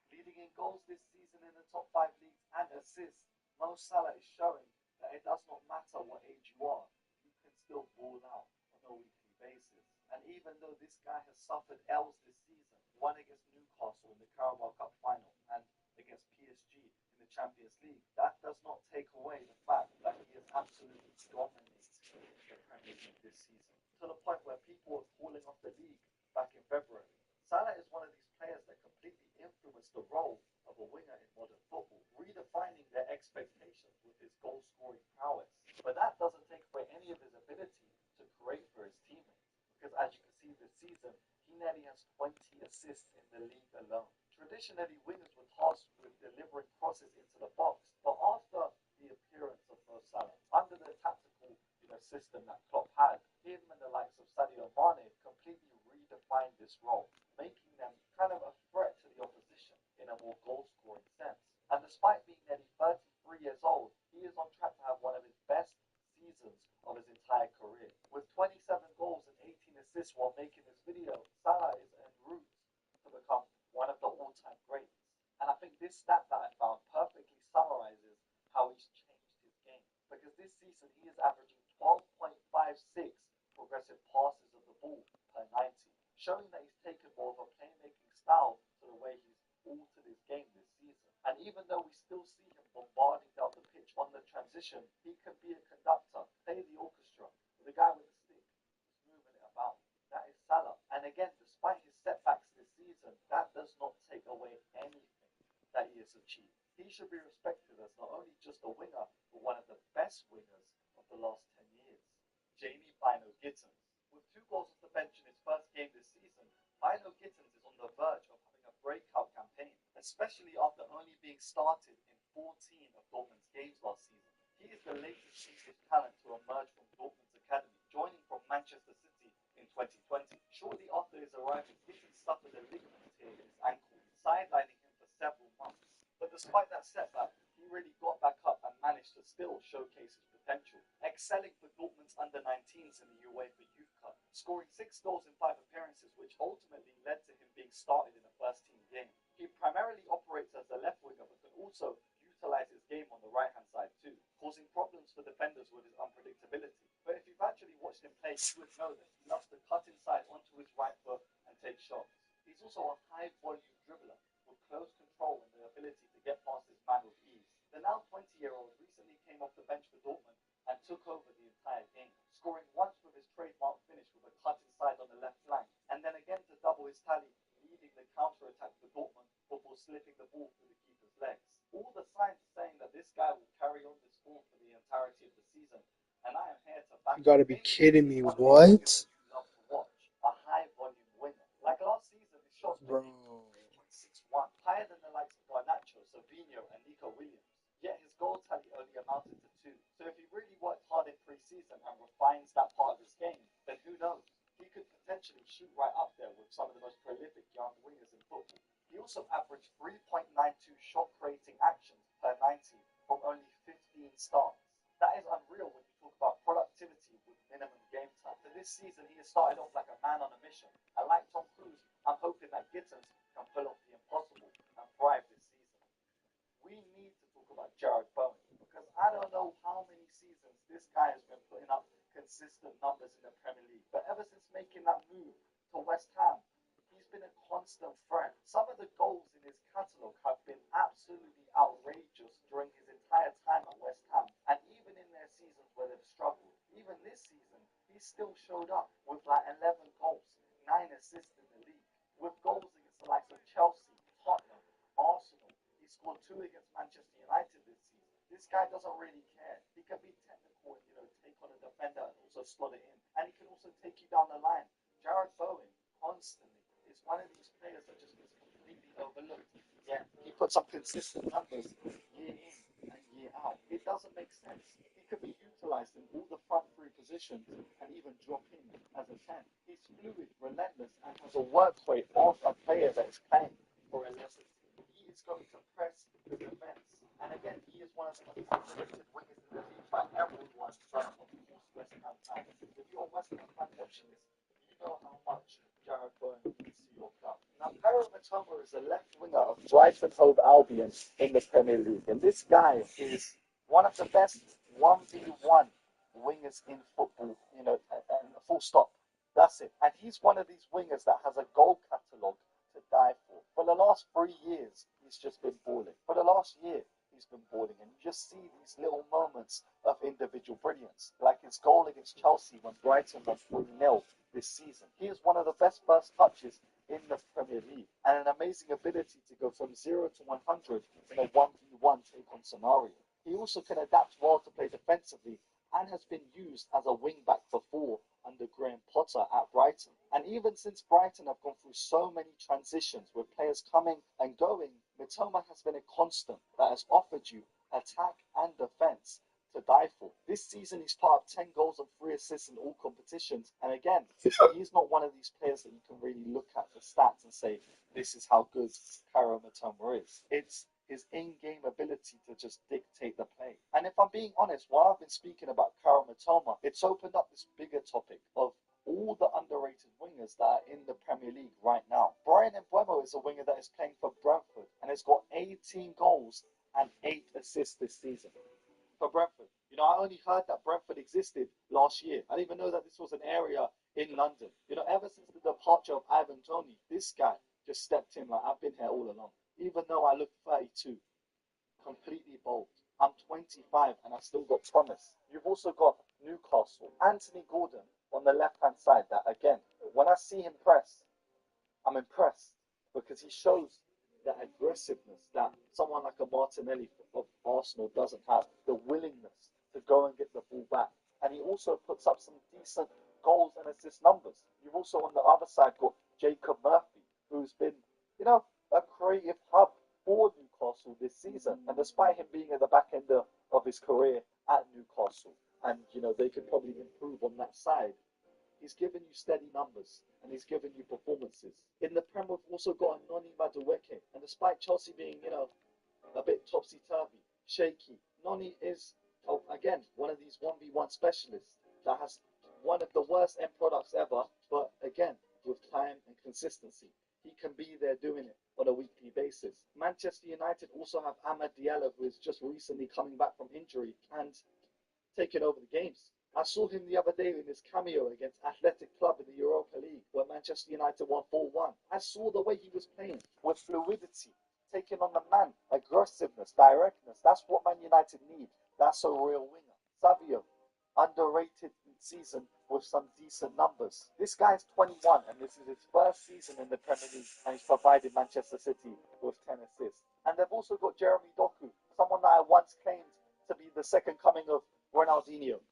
Leading in goals this season in the top 5 leagues and assists, Mo Salah is showing that it does not matter what age you are, you can still ball out on a weekly basis. And even though this guy has suffered L's this season, one against Newcastle in the Carabao Cup final and against PSG in the Champions League, that does not take away the fact that he has absolutely dominated the Premier League this season, to the point where people were calling off the league back in February. Salah is one of these players that completely influenced the role of a winger in modern football, redefining their expectations with his goal-scoring prowess. But that doesn't take away any of his ability to create for his teammates, because as you can see this season, he nearly has 20 assists in the league alone. Traditionally, wingers were tasked with delivering crosses into the box, but after the appearance of Mo Salah, under the tactical system that Klopp had, him and the likes of Sadio Mane completely redefined this role, making them kind of a threat to the opposition in a more goal-scoring sense. And despite being nearly 33 years old, he is on track to have one of his season, he is averaging 12.56 progressive passes of the ball per 90, showing that he's taken more of a playmaking style to the way he's altered his game this season. And even though we still see him bombarding down the pitch on the transition, he can be a conductor, play the orchestra. The guy with the stick is moving it about. That is Salah. And again, despite his setbacks this season, that does not take away anything that he has achieved. He should be respected as not only just a winger, but one of the best wingers of the last 10 years. Jamie Bino Gittens. With 2 goals off the bench in his first game this season, Bino Gittens is on the verge of having a breakout campaign, especially after only being started in 14 of Dortmund's games last season. He is the latest English talent to emerge from Dortmund's academy, joining from Manchester City in 2020. Shortly after his arrival, Gittens suffered a ligament tear in his ankle, sidelining him for several months. But despite that setback, he really got back up and managed to still showcase his potential, excelling for Dortmund's under-19s in the UEFA Youth Cup, scoring 6 goals in 5 appearances, which ultimately led to him being started in a first-team game. He primarily operates as a left winger, but can also utilize his game on the right-hand side too, causing problems for defenders with his unpredictability. But if you've actually watched him play, you would know that he loves to cut inside onto his right foot and take shots. He's also a high-volume dribbler with close control and the ability to get past his man with ease. The now 20-year-old recently came off the bench for Dortmund and took over the entire game, scoring once with his trademark finish with a cut inside on the left flank, and then again to double his tally, leading the counter-attack for Dortmund before slipping the ball through the keeper's legs. All the signs are saying that this guy will carry on this form for the entirety of the season, and I am here to back You gotta be kidding me. What? love to watch a high-volume winger. Like last season, his shots were 3.61, higher than the likes of Garnacho, Savinho, and Nico Williams. Yet his goal tally only amounted to 2. So if he really worked hard in pre-season and refines that part of his game, then who knows? He could potentially shoot right up there with some of the most prolific young wingers in football. He also averaged 3.92 shot-creating actions per 90 from only 15 starts. That is unreal when you talk about productivity with minimum game time. So this season, he has started off like a man on a mission. And like Tom Cruise, I'm hoping that Gittens can pull off the impossible and thrive this season. We need to talk about Jarrod Bowen, because I don't know how many seasons this guy has been putting up consistent numbers in the Premier League. But ever since making that move to West Ham, he's been a constant threat. Some of the goals in his catalogue have been absolutely outrageous during his entire time at West Ham, and even in their seasons where they've struggled. Even this season, he still showed up with like 11 goals, 9 assists in the league, with goals against the likes of Chelsea, Tottenham, Arsenal. He scored 2 against Manchester United this season. This guy doesn't really care. He can be technical and, take on a defender and also slot it in. And he can also take you down the line. Jarrod Bowen constantly is one of these players that just gets completely overlooked. Yeah, he puts up consistent numbers year in and year out. It doesn't make sense. He could be utilized in all the front 3 positions and even drop in as a 10. He's fluid, relentless, and has a work rate of a player that is playing for a lesser team. He is going to press the defense. And again, he is one of the most underrated wingers in the league by everyone, but of course West Ham fans. If you're a West Ham fan watching this, you know how much Jarrod Bowen means to your club. Now, Karim Matoma is a left winger of Brighton Hove Albion in the Premier League, and this guy is one of the best 1v1 wingers in football, and full stop. That's it. And he's one of these wingers that has a goal catalogue to die for. For the last 3 years, he's just been balling. For the last year, he's been balling, and you just see these little moments of individual brilliance, like his goal against Chelsea when Brighton won 3-0 this season. He is one of the best first touches in the Premier League, and an amazing ability to go from 0 to 100 in a 1v1 take-on scenario. He also can adapt well to play defensively, and has been used as a wing-back before under Graham Potter at Brighton. And even since Brighton have gone through so many transitions with players coming and going, Mitoma has been a constant that has offered you attack and defence to die for. This season, he's put up 10 goals and 3 assists in all competitions. And again, he's not one of these players that you can really look at the stats and say, this is how good Karim Mitoma is. It's his in-game ability to just dictate the play. And if I'm being honest, while I've been speaking about Karim Mitoma, it's opened up this bigger topic of all the underrated wingers that are in the Premier League right now. Brian Mbeumo is a winger that is playing for Brentford and has got 18 goals and 8 assists this season for Brentford. You know, I only heard that Brentford existed last year. I didn't even know that this was an area in London. You know, ever since the departure of Ivan Toney, this guy just stepped in like, I've been here all along. Even though I look 32, completely bold. I'm 25 and I still got promise. You've also got Newcastle. Anthony Gordon on the left-hand side. That, again, when I see him press, I'm impressed because he shows that aggressiveness that someone like a Martinelli of Arsenal doesn't have, the willingness to go and get the ball back. And he also puts up some decent goals and assist numbers. You've also on the other side got Jacob Murphy, who's been, you know, a creative hub for Newcastle this season. And despite him being at the back end of his career at Newcastle, and, you know, they could probably improve on that side, he's given you steady numbers and he's given you performances. In the Prem, we've also got a Noni Madueke. And despite Chelsea being, you know, a bit topsy-turvy, shaky, Noni is, again, one of these 1v1 specialists that has one of the worst end products ever. But again, with time and consistency, he can be there doing it on a weekly basis. Manchester United also have Amad Diallo, who is just recently coming back from injury and taking over the games. I saw him the other day in his cameo against Athletic Club in the Europa League, where Manchester United won 4-1. I saw the way he was playing, with fluidity, taking on the man, aggressiveness, directness. That's what Man United need. That's a real winger. Savio, underrated season with some decent numbers. This guy is 21 and this is his first season in the Premier League, and he's provided Manchester City with 10 assists. And they've also got Jeremy Doku, someone that I once claimed to be the second coming of Ronaldinho.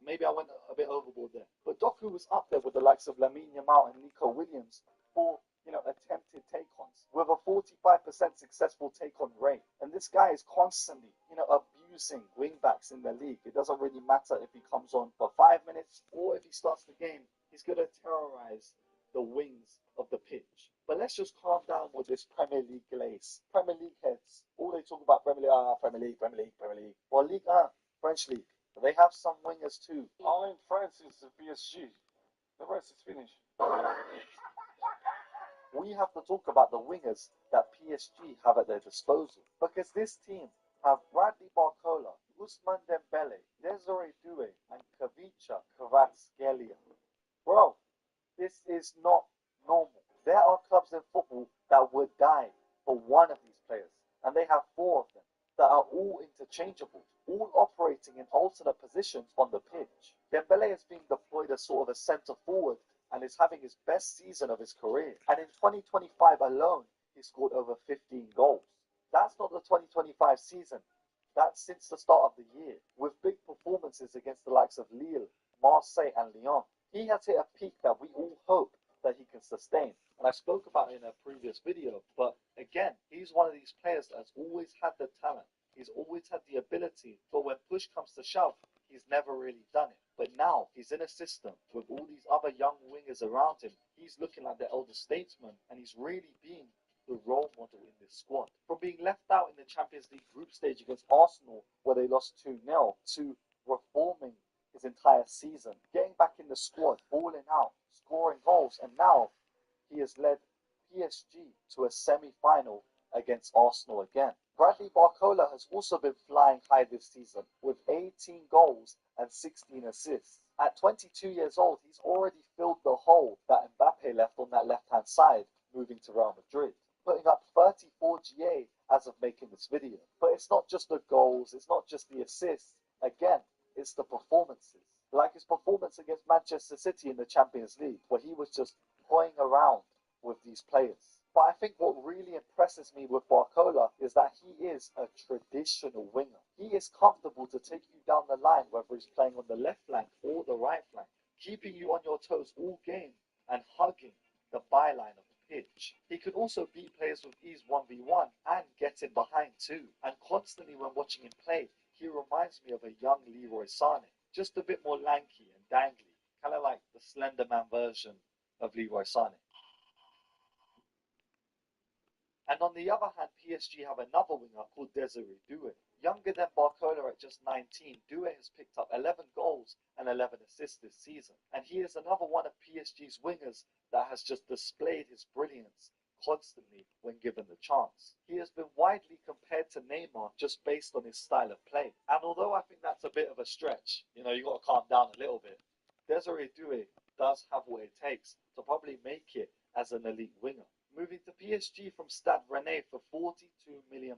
Maybe I went a bit overboard there. But Doku was up there with the likes of Lamine Yamal and Nico Williams for, you know, attempted take-ons, with a 45% successful take-on rate. And this guy is constantly, you know, abusing wing-backs in the league. It doesn't really matter if he comes on for 5 minutes or if he starts the game. He's going to terrorize the wings of the pitch. But let's just calm down with this Premier League glaze. Premier League heads, all they talk about Premier League, Premier League, Premier League, Premier League. Well, Ligue 1, French League. They have some wingers too. All in France is the PSG. The rest is finished. We have to talk about the wingers that PSG have at their disposal. Because this team have Bradley Barcola, Ousmane Dembele, Desiree Doué, and Kavicha Kvaratskhelia. Bro, this is not normal. There are clubs in football that would die for one of these players. And they have 4 of them that are all interchangeable, all operating in alternate positions on the pitch. Dembele is being deployed as sort of a centre forward and is having his best season of his career. And in 2025 alone, he scored over 15 goals. That's not the 2025 season. That's since the start of the year, with big performances against the likes of Lille, Marseille and Lyon. He has hit a peak that we all hope that he can sustain. And I spoke about it in a previous video, but again, he's one of these players that has always had the talent. He's always had the ability, but when push comes to shove, he's never really done it. But now he's in a system with all these other young wingers around him. He's looking like the elder statesman, and he's really being the role model in this squad. From being left out in the Champions League group stage against Arsenal, where they lost 2-0, to reforming his entire season, getting back in the squad, balling out, scoring goals, and now he has led PSG to a semi-final against Arsenal again. Bradley Barcola has also been flying high this season with 18 goals and 16 assists. At 22 years old, he's already filled the hole that Mbappe left on that left-hand side, moving to Real Madrid, putting up 34 GA as of making this video. But it's not just the goals, it's not just the assists. Again, it's the performances. Like his performance against Manchester City in the Champions League, where he was just toying around with these players. But I think what really impresses me with Barcola is that he is a traditional winger. He is comfortable to take you down the line, whether he's playing on the left flank or the right flank, keeping you on your toes all game and hugging the byline of the pitch. He can also beat players with ease 1v1 and get in behind too. And constantly when watching him play, he reminds me of a young Leroy Sané, just a bit more lanky and dangly, kind of like the Slender Man version of Leroy Sané. And on the other hand, PSG have another winger called Desiree Doué. Younger than Barcola at just 19, Doué has picked up 11 goals and 11 assists this season. And he is another one of PSG's wingers that has just displayed his brilliance constantly when given the chance. He has been widely compared to Neymar just based on his style of play. And although I think that's a bit of a stretch, you got to calm down a little bit, Desiree Doué does have what it takes to probably make it as an elite winger. Moving to PSG from Stade Rennais for £42 million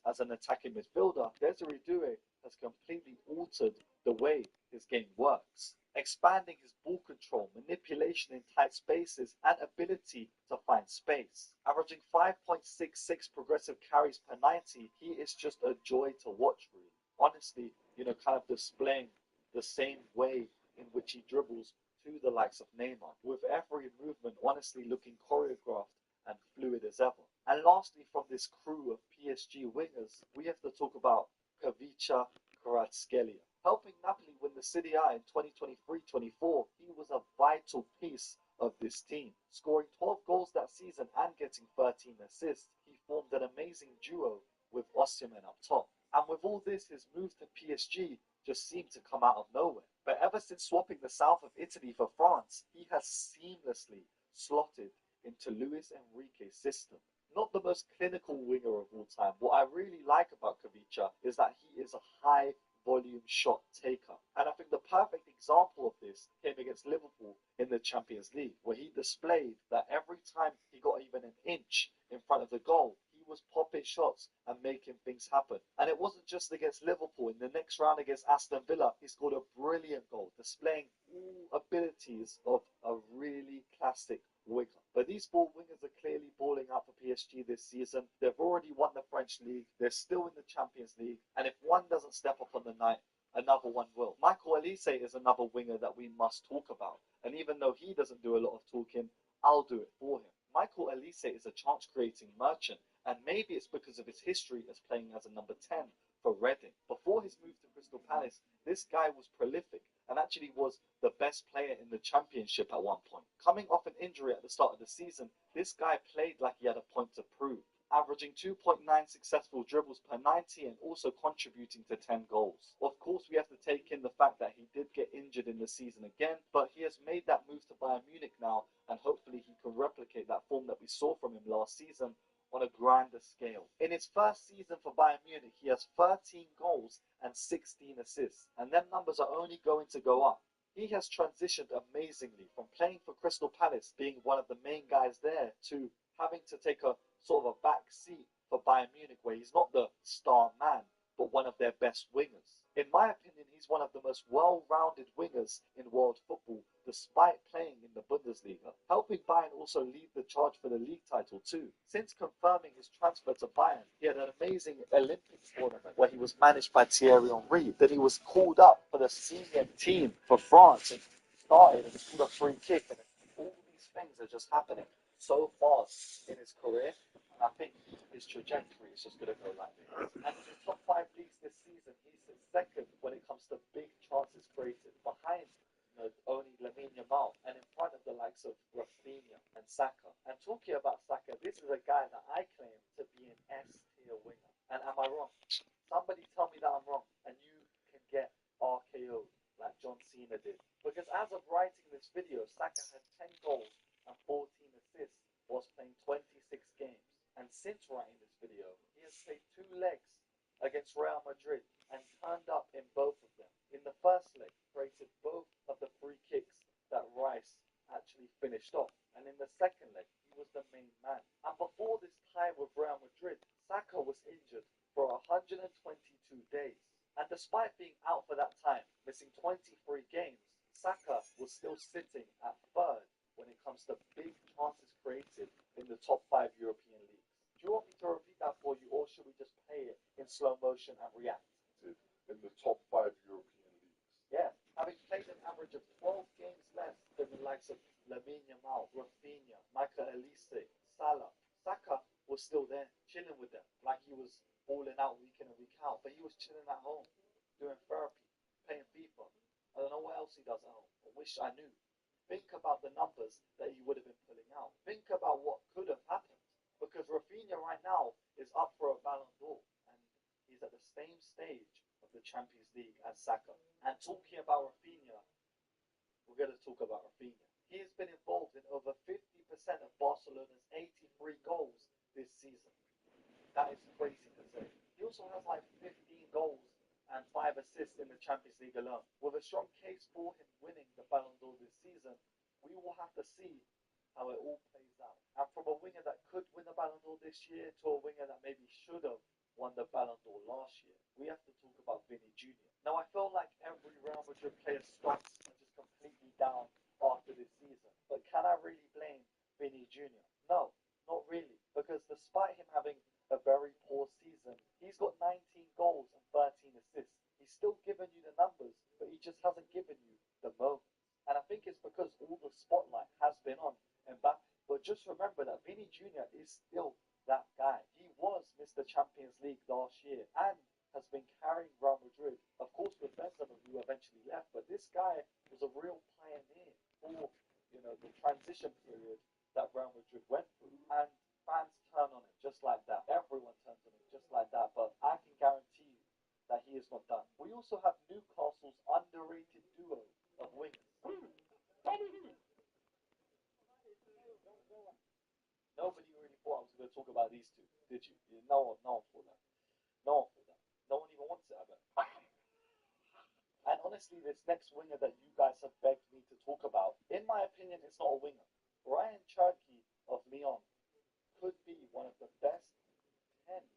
as an attacking midfielder, Desiree Doué has completely altered the way his game works, expanding his ball control, manipulation in tight spaces, and ability to find space. Averaging 5.66 progressive carries per 90, he is just a joy to watch, really. Honestly, kind of displaying the same way in which he dribbles to the likes of Neymar, with every movement honestly looking choreographed and fluid as ever. And lastly, from this crew of PSG wingers, we have to talk about Khvicha Kvaratskhelia. Helping Napoli win the Serie A in 2023-24, he was a vital piece of this team. Scoring 12 goals that season and getting 13 assists, he formed an amazing duo with Osimhen up top. And with all this, his move to PSG just seemed to come out of nowhere. But ever since swapping the south of Italy for France, he has seamlessly slotted into Luis Enrique's system. Not the most clinical winger of all time. What I really like about Khvicha is that he is a high volume shot taker. And I think the perfect example of this came against Liverpool in the Champions League, where he displayed that every time he got even an inch in front of the goal, he was popping shots and making things happen. And it wasn't just against Liverpool. In the next round against Aston Villa, he scored a brilliant goal, displaying all abilities of a really classic winger. But these four wingers are clearly balling out for PSG this season. They've already won the French League. They're still in the Champions League. And if one doesn't step up on the night, another one will. Michael Olise is another winger that we must talk about. And even though he doesn't do a lot of talking, I'll do it for him. Michael Olise is a chance-creating merchant, and maybe it's because of his history as playing as a number 10 for Reading. Before his move to Crystal Palace, this guy was prolific and actually was the best player in the Championship at one point. Coming off an injury at the start of the season, this guy played like he had a point to prove, averaging 2.9 successful dribbles per 90 and also contributing to 10 goals. Of course, we have to take in the fact that he did get injured in the season again, but he has made that move to Bayern Munich now, and hopefully he can replicate that form that we saw from him last season on a grander scale. In his first season for Bayern Munich, he has 13 goals and 16 assists, and them numbers are only going to go up. He has transitioned amazingly from playing for Crystal Palace, being one of the main guys there, to having to take a sort of a back seat for Bayern Munich, where he's not the star man, but one of their best wingers. In my opinion, he's one of the most well-rounded wingers in world football, despite playing in the Bundesliga, helping Bayern also lead the charge for the league title too. Since confirming his transfer to Bayern, he had an amazing Olympics tournament where he was managed by Thierry Henry. Then he was called up for the senior team for France and started and scored a free kick. And all these things are just happening so fast in his career. And I think his trajectory is just going to go like this. And in the top 5 leagues this season, he's second when it comes to big chances created, behind only Lamine Yamal, and in front of the likes of Rafinha and Saka. And talking about Saka, this is a guy that I claim to be an S-tier winger. And am I wrong? Somebody tell me that I'm wrong, and you can get RKO like John Cena did. Because as of writing this video, Saka had 10 goals and 14 assists whilst playing 26 games. And since writing this video, he has played 2 legs against Real Madrid and turned up in both of them. In the first leg, created both of the free kicks that Rice actually finished off. And in the second leg, he was the main man. And before this tie with Real Madrid, Saka was injured for 122 days. And despite being out for that time, missing 23 games, Saka was still sitting at 3rd when it comes to big chances created in the top 5 European leagues. Do you want me to repeat that for you, or should we just play it in slow motion and react? In the top 5 European leagues. Yeah, having played an average of 12 games less than the likes of Lamine Yamal, Rafinha, Michael Olise, Salah, Saka was still there, chilling with them, like he was balling out week in and week out, but he was chilling at home, doing therapy, playing FIFA. I don't know what else he does at home. I wish I knew. Think about the numbers that he would have been pulling out. Think about what could have happened, because Rafinha right now is up for a Ballon d'Or, and he's at the same stage of the Champions League as Saka. And talking about Rafinha, we're going to talk about Rafinha. He has been involved in over 50% of Barcelona's 83 goals this season. That is crazy to say. He also has like 15 goals and 5 assists in the Champions League alone. With a strong case for him winning the Ballon d'Or this season, we will have to see how it all plays out. And from a winger that could win the Ballon d'Or this year to a winger that maybe should have won the Ballon d'Or last year, we have to talk about Vinny Jr. Now, I feel like every Real Madrid player stops and just completely down after this season. But can I really blame Vinny Jr.? No, not really. Because despite him having a very poor season, he's got 19 goals and 13 assists. He's still given you the numbers, but he just hasn't given you the moments. And I think it's because all the spotlight has been on Mbappe. But just remember that Vinny Jr. is still that guy. He was Mr. Champions League last year and has been carrying Real Madrid, of course with Benzema, who eventually left, but this guy was a real pioneer for, the transition period that Real Madrid went through. And fans turn on him just like that. Everyone turns on him just like that. But I can guarantee you that he is not done. We also have Newcastle's underrated duo of wingers. Nobody really thought I was going to talk about these two, did you? No one thought that. No one thought that. No one even wants it, I bet. And honestly, this next winger that you guys have begged me to talk about, in my opinion, it's not a winger. Ryan Cherki of Lyon could be one of the best 10s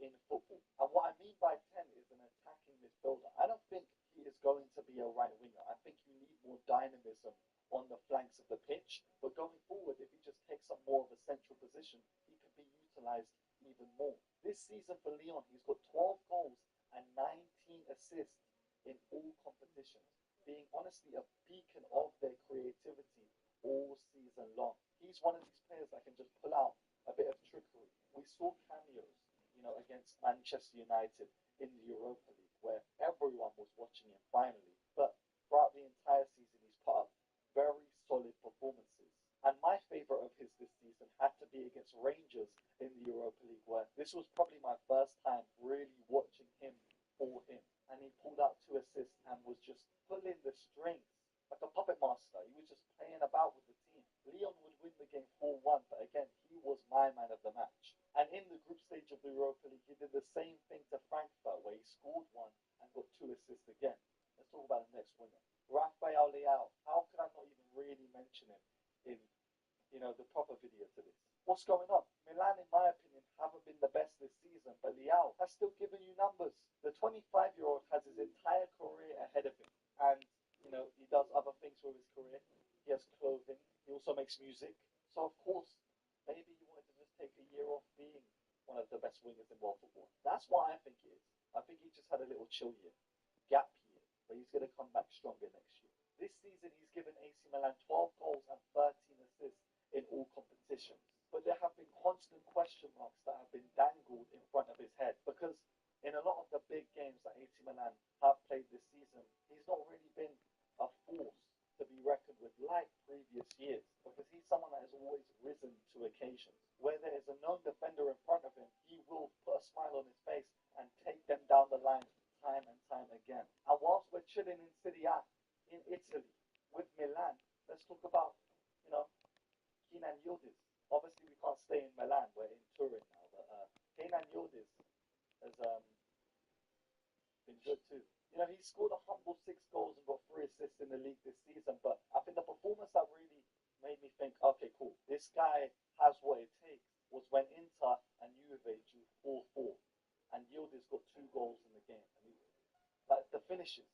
in football. And what I mean by 10 is an attacking midfielder. I don't think he is going to be a right winger. I think you need more dynamism on the flanks of the pitch. But going forward, if he just takes up more of a central position, he could be utilized even more. This season for Lyon, he's got 12 goals and 19 assists in all competitions, being honestly a beacon of their creativity all season long. He's one of these players that can just pull out a bit of trickery. We saw cameos, against Manchester United in the Europa League, where everyone was watching him finally. But throughout the entire season, he's put up very solid performances. And my favourite of his this season had to be against Rangers in the Europa League, where this was probably my first time really watching him for him. And he pulled out 2 assists and was just pulling the strings like a puppet master. He was just playing about with the team. Lyon would win the game 4-1, but again, he was my man of the match. And in the group stage of the Europa League, he did the same thing to Frankfurt, where he scored 1 and got 2 assists again. Let's talk about the next winger. Rafael Leao. How could I not even really mention him in, the proper video to this? What's going on? Milan, in my opinion, haven't been the best this season, but Leao has still given you numbers. The 25-year-old has his entire career ahead of him. And, he does other things with his career. He has clothing. He also makes music. So, of course, maybe he wanted to just take a year off being one of the best wingers in world football. That's what I think it is. I think he just had a little chill year, gap year, but he's going to come back stronger next year. This season, he's given AC Milan 12 goals and 13 assists in all competitions. But there have been constant question marks that have been dangled in front of his head, because in a lot of the big games that AC Milan have played this season, he's not really been a force to be reckoned with like previous years, because he's someone that has always risen to occasions. Where there is a known defender in front of him, he will put a smile on his face and take them down the line time and time again. And whilst we're chilling in Serie A, in Italy, with Milan, let's talk about, Kenan Yildiz. Obviously, we can't stay in Milan, we're in Turin now, but Kenan Yildiz has been good too. He scored a humble 6 goals and got 3 assists in the league this season, but I think the performance that really made me think, okay, cool, this guy has what it takes, was when Inter and Juve drew 4-4, and Yildiz got 2 goals in the game. Like the finishes,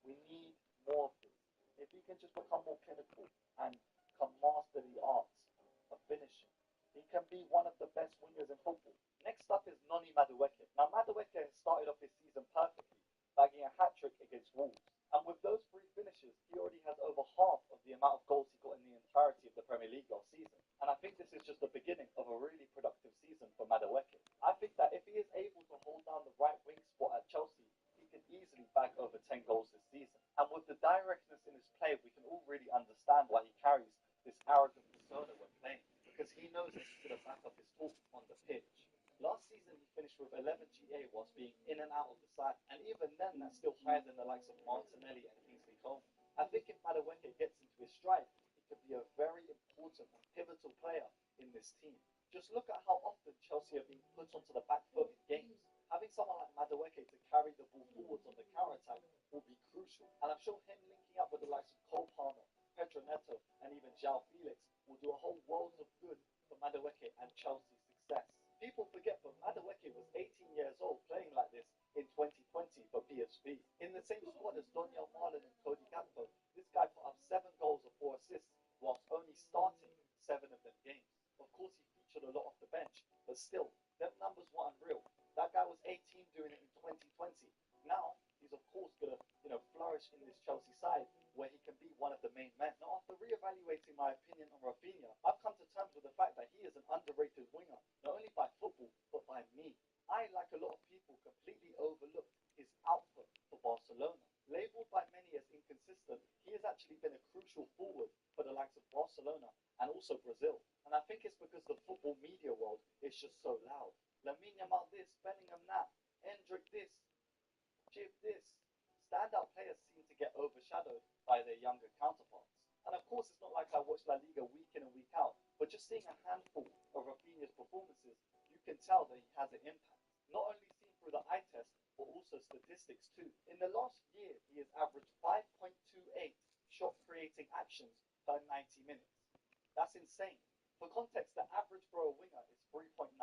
we need more of this. If he can just become more clinical and can master the arts of finishing, he can be one of the best wingers in football. Next up is Noni Madueke. Now, Madueke started off this season perfectly, bagging a hat-trick against Wolves. And with those 3 finishes, he already has over half of the amount of goals he got in the entirety of the Premier League last season. And I think this is just the beginning of a really productive season for Madueke. I think that if he is able to hold down the right wing spot at Chelsea, he can easily bag over 10 goals this season. And with the directness in his play, we can all really understand why he carries this arrogant persona when playing, because he knows this is going to back up his talk on the pitch. Last season, he finished with 11 GA whilst being in and out of the side, and even then, that's still higher than the likes of Martinelli and Kingsley Coman. I think if Madueke gets into his stride, he could be a very important and pivotal player in this team. Just look at how often Chelsea are being put onto the back foot in games. Having someone like Madueke to carry the ball forwards on the counter-attack will be crucial. And I'm sure him linking up with the likes of Cole Palmer, Pedro Neto, and even João Felix will do a whole world of good for Madueke and Chelsea's success. People forget, but Madueke was 18 years old playing like this in 2020 for PSV. In the same squad as Daniel Marlin and Cody Gakpo, this guy put up 7 goals and 4 assists whilst only starting 7 of them games. Of course, he featured a lot off the bench, but still, them numbers were unreal. That guy was 18 doing it in 2020. Now, he's of course going to, flourish in this Chelsea side where he can be one of the main men. Now, after re-evaluating my opinion on Rafinha, I've come to terms with the fact that he is an underrated winger, not only by football, but by me. I, like a lot of people, completely overlooked his output for Barcelona. Labelled by many as inconsistent, he has actually been a crucial forward for the likes of Barcelona and also Brazil. And I think it's because the football media world is just so loud. Lamine Yamal this, Bellingham that, Endrick this, Giv this. Standout players seem to get overshadowed by their younger counterparts. And of course, it's not like I watch La Liga week in and week out, but just seeing a handful of Rafinha's performances, you can tell that he has an impact. Not only seen through the eye test, but also statistics too. In the last year, he has averaged 5.28 shot creating actions per 90 minutes. That's insane. For context, the average for a winger is 3.95,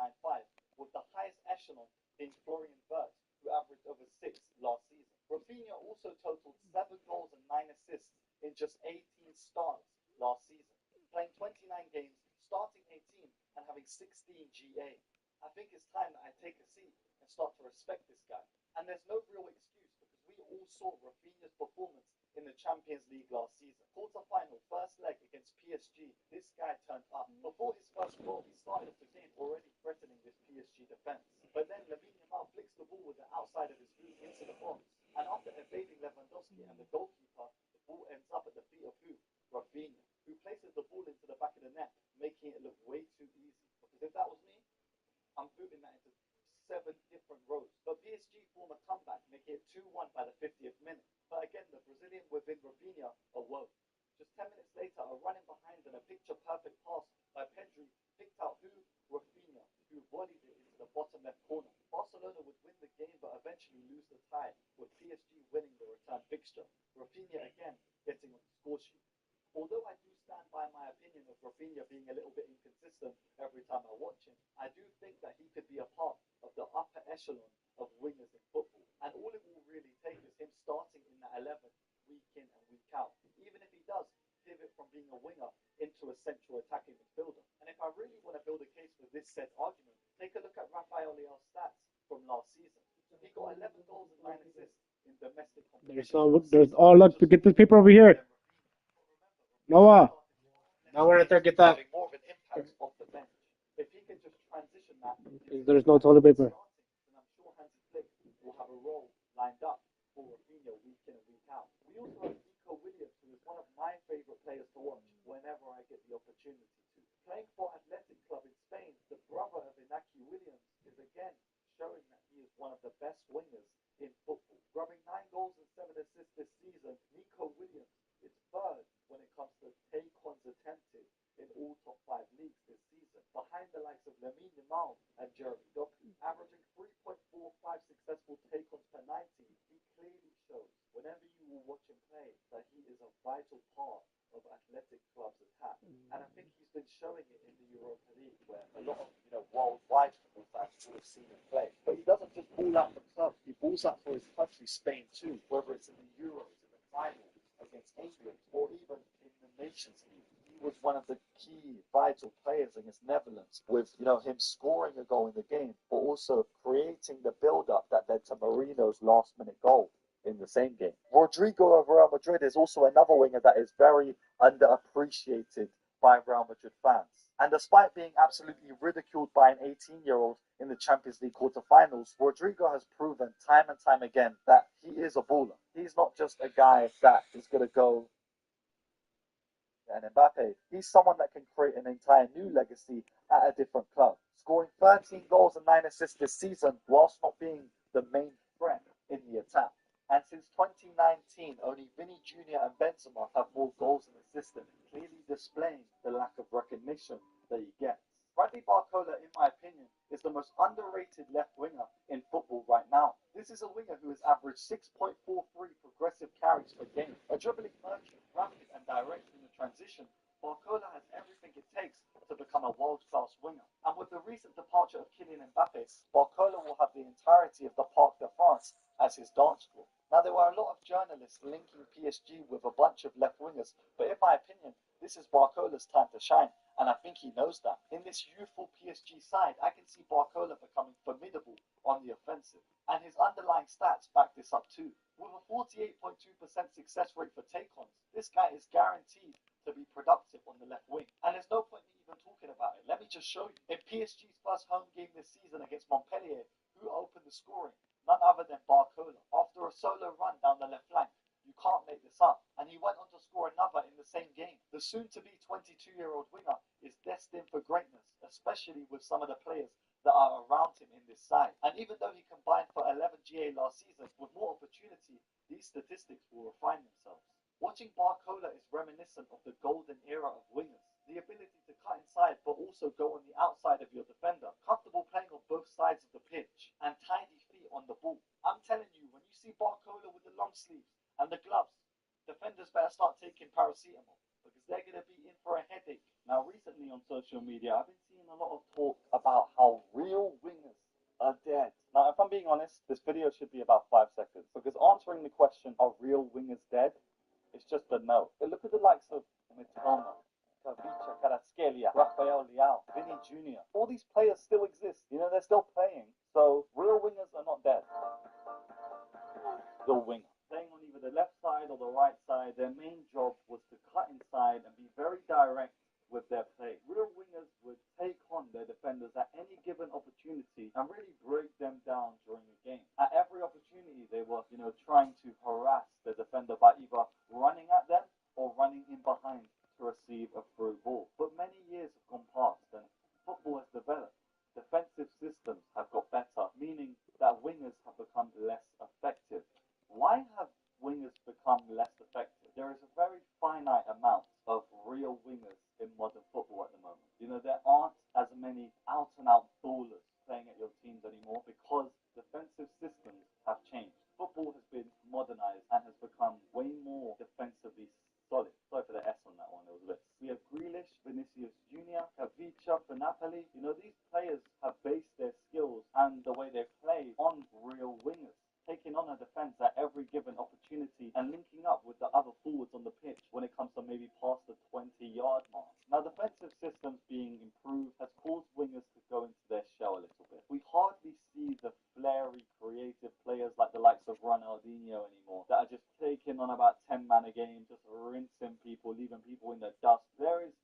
with the highest echelon being Florian Wirtz, who averaged over 6 last season. Rafinha also totaled 7 goals and 9 assists in just 18 starts last season, playing 29 games, starting 18, and having 16 GA. I think it's time that I take a seat and start to respect this guy. And there's no real excuse because we all saw Rafinha's performance in the Champions League last season. Quarter-final, first leg against PSG, this guy turned up. Before his first goal, he started off the game already threatening this PSG defense. But then Lamine Yamal flicks the ball with the outside of his boot into the box. And after evading Lewandowski and the goalkeeper, the ball ends up at the feet of who? Rafinha, who places the ball into the back of the net, making it look way too easy. Because if that was me, I'm booting that into 7 different rows. But PSG form a comeback, making it 2-1 by the 50th minute. But again, the Brazilian within Rafinha awoke. Just 10 minutes later, a running behind and a picture-perfect pass by Pedri picked out who? Rafinha, who volleyed it into the bottom left corner. Barcelona would win the game, but eventually lose the tie, with PSG winning the return fixture. Rafinha again getting on the score sheet. Although I do stand by my opinion of Rafinha being a little bit inconsistent every time I watch him, I do think that he could be a part of the upper echelon of wingers in football. And all it will really take is him starting in that 11 week in and week out, even if he does pivot from being a winger into a central attacking midfielder. And if I really want to build a case for this said argument, take a look at Rafael Leao's stats from last season. He got 11 goals and 9 assists in domestic competition. Look, get this paper over here. Noah. Now we're right there, get that. Having more of an impact off the bench. If he can just transition that, There's no toilet paper. then I'm sure Hansi Flick will have a role lined up for Rafinha week in and week out. We also have Nico Williams, who is one of my favourite players to watch whenever I get the opportunity to. Playing for Athletic Club in Spain, the brother of Inaki Williams is again showing that he is one of the best wingers in football. Grabbing 9 goals and 7 assists this season, Nico Williams is third when it comes to take-ons attempted in all top 5 leagues this season, behind the likes of Lamine Yamal and Jeremy Doku. Averaging 3.45 successful take-ons per 90, he clearly shows, whenever you will watch him play, that he is a vital part of Athletic Club's attack. And I think he's been showing it in the Europa League, where a lot of worldwide football fans will have seen him play. But he doesn't just ball out for clubs, he balls out for his country, Spain too, whether it's in the Euros, in the final against England, or even in the Nations League. He was one of the key vital players against Netherlands, with him scoring a goal in the game, but also creating the build-up that led to Marino's last-minute goal in the same game. Rodrigo of Real Madrid is also another winger that is very underappreciated by Real Madrid fans. And despite being absolutely ridiculed by an 18-year-old in the Champions League quarterfinals, Rodrigo has proven time and time again that he is a baller. He's not just a guy that is going to go and Mbappe. He's someone that can create an entire new legacy at a different club, scoring 13 goals and 9 assists this season whilst not being the main threat in the attack. And since 2019, 19, only Vinny Jr. and Benzema have more goals than assists, clearly displaying the lack of recognition that he gets. Bradley Barcola, in my opinion, is the most underrated left winger in football right now. This is a winger who has averaged 6.43 progressive carries per game. A dribbling merchant, rapid and direct in the transition, Barcola has everything it takes to become a world-class winger. And with the recent departure of Kylian Mbappe, Barcola will have the entirety of the Parc de France as his dance floor. Now, there were a lot of journalists linking PSG with a bunch of left wingers, but in my opinion, this is Barcola's time to shine, and I think he knows that. In this youthful PSG side, I can see Barcola becoming formidable on the offensive, and his underlying stats back this up too. With a 48.2% success rate for take-ons, this guy is guaranteed to be productive on the left wing, and there's no point in even talking about it. Let me just show you. In PSG's first home game this season against Montpellier, who opened the scoring? None other than Barcola. After a solo run down the left flank, you can't make this up. And he went on to score another in the same game. The soon-to-be 22-year-old winger is destined for greatness, especially with some of the players that are around him in this side. And even though he combined for 11 GA last season, with more opportunity, these statistics will refine themselves. Watching Barcola is reminiscent of the golden era of wingers. The ability to cut inside but also go on the outside of your defender. Comfortable playing on both sides of the pitch. And tidy feet on the ball. I'm telling you, when you see Barcola with the long sleeves and the gloves, defenders better start taking paracetamol, because they're going to be in for a headache. Now, recently on social media, I've been seeing a lot of talk about how real wingers are dead. Now, if I'm being honest, this video should be about 5 seconds, because answering the question, are real wingers dead? It's just a no. But look at the likes of Mitoma, Kavicha, Kvaratskhelia, Rafael Leao, Vinny Jr. All these players still exist. You know, they're still playing. So, real wingers are not dead. The winger. Playing on either the left side or the right side, their main job was to cut inside and be very direct with their play. Real wingers would take on their defenders at any given opportunity and really break them down during a game. At every opportunity, they were, trying to harass the defender by either running at them or running in behind to receive a through ball. But many years have gone past and football has developed. Defensive systems have got better, meaning that wingers have become less effective. Why have wingers become less effective? There is a very finite amount of real wingers in modern football at the moment. There aren't as many out-and-out ballers playing at your teams anymore because defensive systems have changed. Football has been modernized and has become way more defensively solid. Sorry for the S on that one, it was a bit. We have Grealish, Vinicius Jr., Kavicha for Napoli. These players have based their skills and the way they play on real wingers, taking on a defense at every given opportunity and linking up with the other forwards on the pitch when it comes to maybe past the 20-yard mark. Now, defensive systems being improved has caused wingers to go into their shell a little bit. We hardly see the flary, creative players like the likes of Ronaldinho anymore that are just taking on about 10 man a game, just rinsing people, leaving people in the dust. There is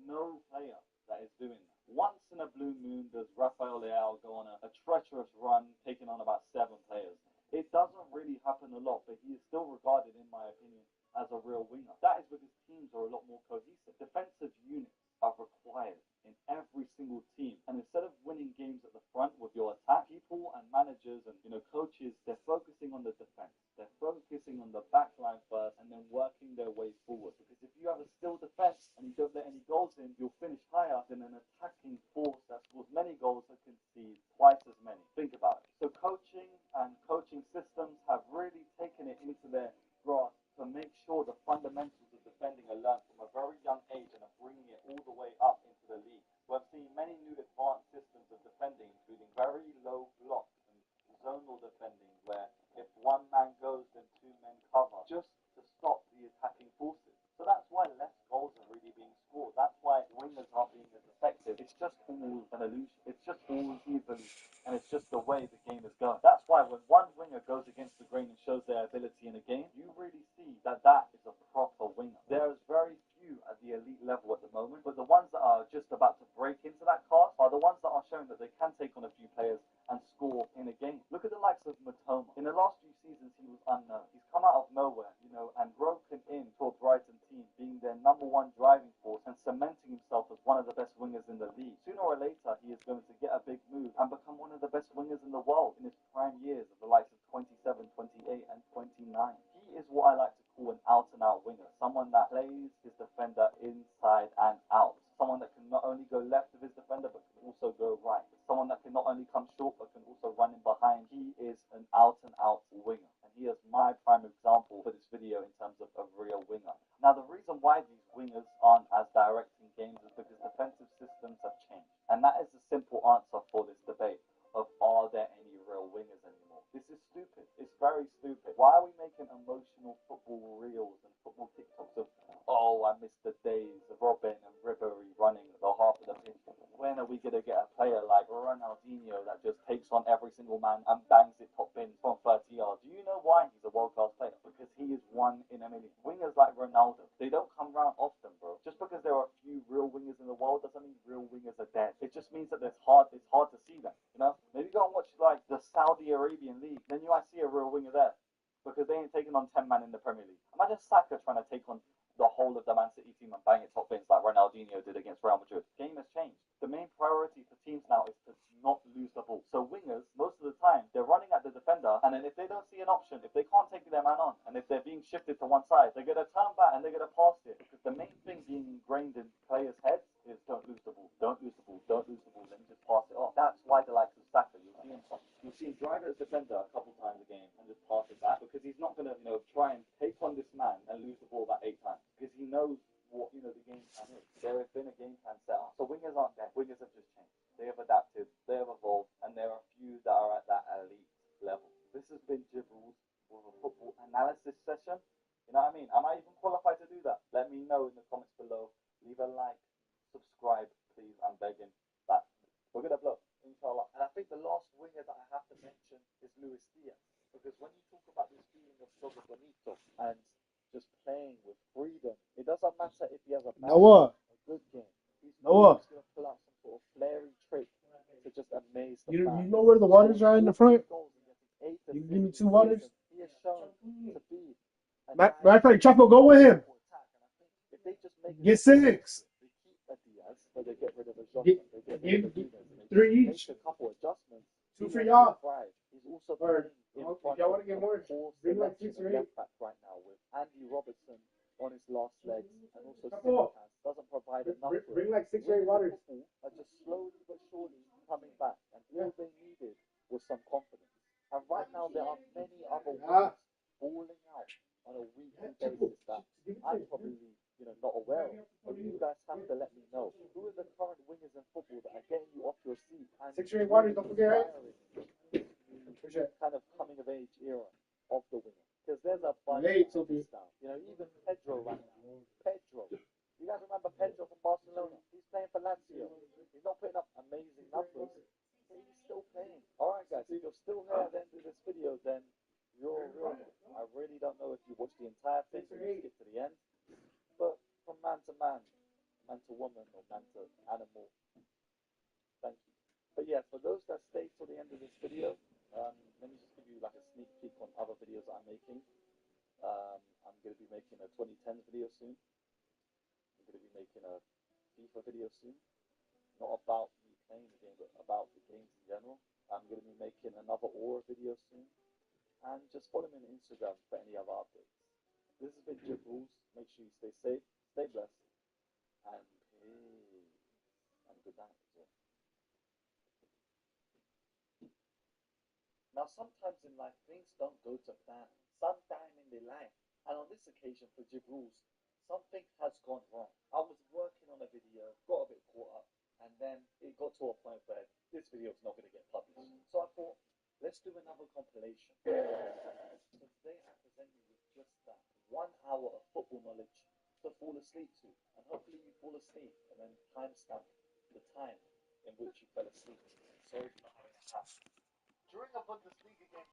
no player that is doing that. Once in a blue moon does Rafael Leao go on a treacherous run, taking on about 7 players. It doesn't really happen a lot, but he is still regarded, in my opinion, as a real winger. That is because teams are a lot more cohesive. Defensive units are required in every single team. And instead of winning games at the front with your attack, people and managers and coaches, they're focusing on the defense. They're focusing on the back line first and then working their way forward. Because if you have a still defense and you don't let any goals in, you'll finish higher than an attacking force that scores many goals and concedes twice as many. Think about it. So coaching and coaching systems have really taken it into their grasp to make sure the fundamentals of defending are learned from a very young age and are bringing it all the way up into the league. We've seen many new advanced systems of defending, including very low blocks and zonal defending, where if one man goes, then 2 men cover, just to stop the attacking forces. So that's why less goals are really being scored. That's why wingers aren't being as effective. It's just all an illusion. It's just all evolution. And it's just the way the game is going. That's why when one winger goes against the grain and shows their ability in a game, you really see that that is a proper winger. There's very few at the elite level at the moment, but the ones that are just about to break into that class are the ones that are showing that they can take on a few players and score in a game. Look at the likes of Mitoma. In the last few seasons, he was unknown. He's come out of nowhere, and broken into a Brighton team, being their #1 driving force and cementing himself as one of the best wingers in the league. Sooner or later, he is going to get a big move and become one of the best wingers in the world in his prime years of the likes of 27, 28, and 29. He is what plays his defender inside and out. Someone that can not only go left of his defender but can also go right. Someone that can not only come short but can also run in behind. He is an out-and-out winger, and he is my prime example for this video in terms of a real winger. Now, the reason why these wingers aren't as direct in games is because defensive systems have changed, and that is the simple answer for this debate of are there any real wingers anymore. This is stupid. It's very stupid. Why are we making emotional football reels and football TikToks of, oh, I miss the days of Robin and Ribery running the half of the pitch? When are we going to get a player like Ronaldinho that just takes on every single man and bangs it top bins from 30 yards? Do you know why he's a world-class player? Because he is one in a million. Wingers like Ronaldo, they don't come around often, bro. Just because there are a few real wingers in the world doesn't mean real wingers are dead. It just means that it's hard to see them, you know? Maybe go and watch like the Saudi Arabian League, then you might see a real winger there, because they ain't taking on 10 man in the Premier League. Imagine Saka trying to take on the whole of the Man City team and bang it top bins like Ronaldinho did against Real Madrid. Game has changed. The main priority for teams now is to not lose the ball. So wingers, most of the time, they're running at the defender, and then if they don't see an option, if they can't take their man on, and if they're being shifted to one side, they're going to turn back and they're going to pass it. Because the main thing being ingrained in players' heads is don't lose the ball, don't lose the ball, don't lose the ball, then just pass it off. That's why the likes of Saka, you'll see him drive at his defender a couple times a game and just pass it back, because he's not going to, try and take on this man and lose the ball about 8 times, because he knows what, the game plan is. There has been a game plan set up. So wingers aren't dead. Wingers have just changed. They have adapted, they have evolved, and there are a few that are at that elite level. This has been Gibbles with a football analysis session. You know what I mean? Am I even qualified to do that? Let me know in the comments below. Leave a like, subscribe, please. I'm begging that. We're going to blow, inshallah. And I think the last winger that I have to mention is Luis Diaz. Because when you talk about this feeling of Jogo Bonito and just playing with freedom, it doesn't matter if he has a bad game, a good game. He's always going to pull out some sort of flary trick to just amaze the fans. You know where the waters are in the front? You can give me 2 waters? He is shown to be Matter of fact, Chapo, go with him. If they just make Get 6. they keep a Diaz, but they get rid of a Jota, they get rid of a Diaz, 3 each. make a couple adjustments. 2 for y'all. He's also playing in front y'all want to get more? Bring like 6 or 8. left back right now with Andy Robertson on his last legs, and also Simicast doesn't provide enough. Bring like 6 or 8 waters. Are just slowly but surely coming back, and all they needed was some confidence. And right now there are many other wingers balling out on a weekly basis that I'm probably not aware of. But you guys have to let me know who are the current wingers in football that are getting you off your seat and 6 or 8 waters, don't forget, right? Kind of coming of age era of the winger. Because there's a bunch of style. Even Pedro right now. Pedro. You guys remember Pedro from Barcelona? He's playing for Lazio. He's not putting up amazing numbers, but he's still playing. Alright guys, if you're still here at the end of this video, then you're a real one. I really don't know if you watched the entire thing or you skipped to the end. But from man to man to woman, or man to animal, thank you. But yeah, for those that stayed till the end of this video, let me just give you like a sneak peek on other videos that I'm making. I'm going to be making a 2010s video soon. I'm going to be making a FIFA video soon. Not about me playing the game, but about the games in general. I'm going to be making another Aura video soon. And just follow me on Instagram for any other updates. This has been Gibbles. Make sure you stay safe, stay blessed, and peace. And good night as well. Now, sometimes in life, things don't go to plan. Sometime in their life. And on this occasion for Gibbles, something has gone wrong. I was working on a video, got a bit caught up, and then it got to a point where this video is not going to get published. So I thought, let's do another compilation.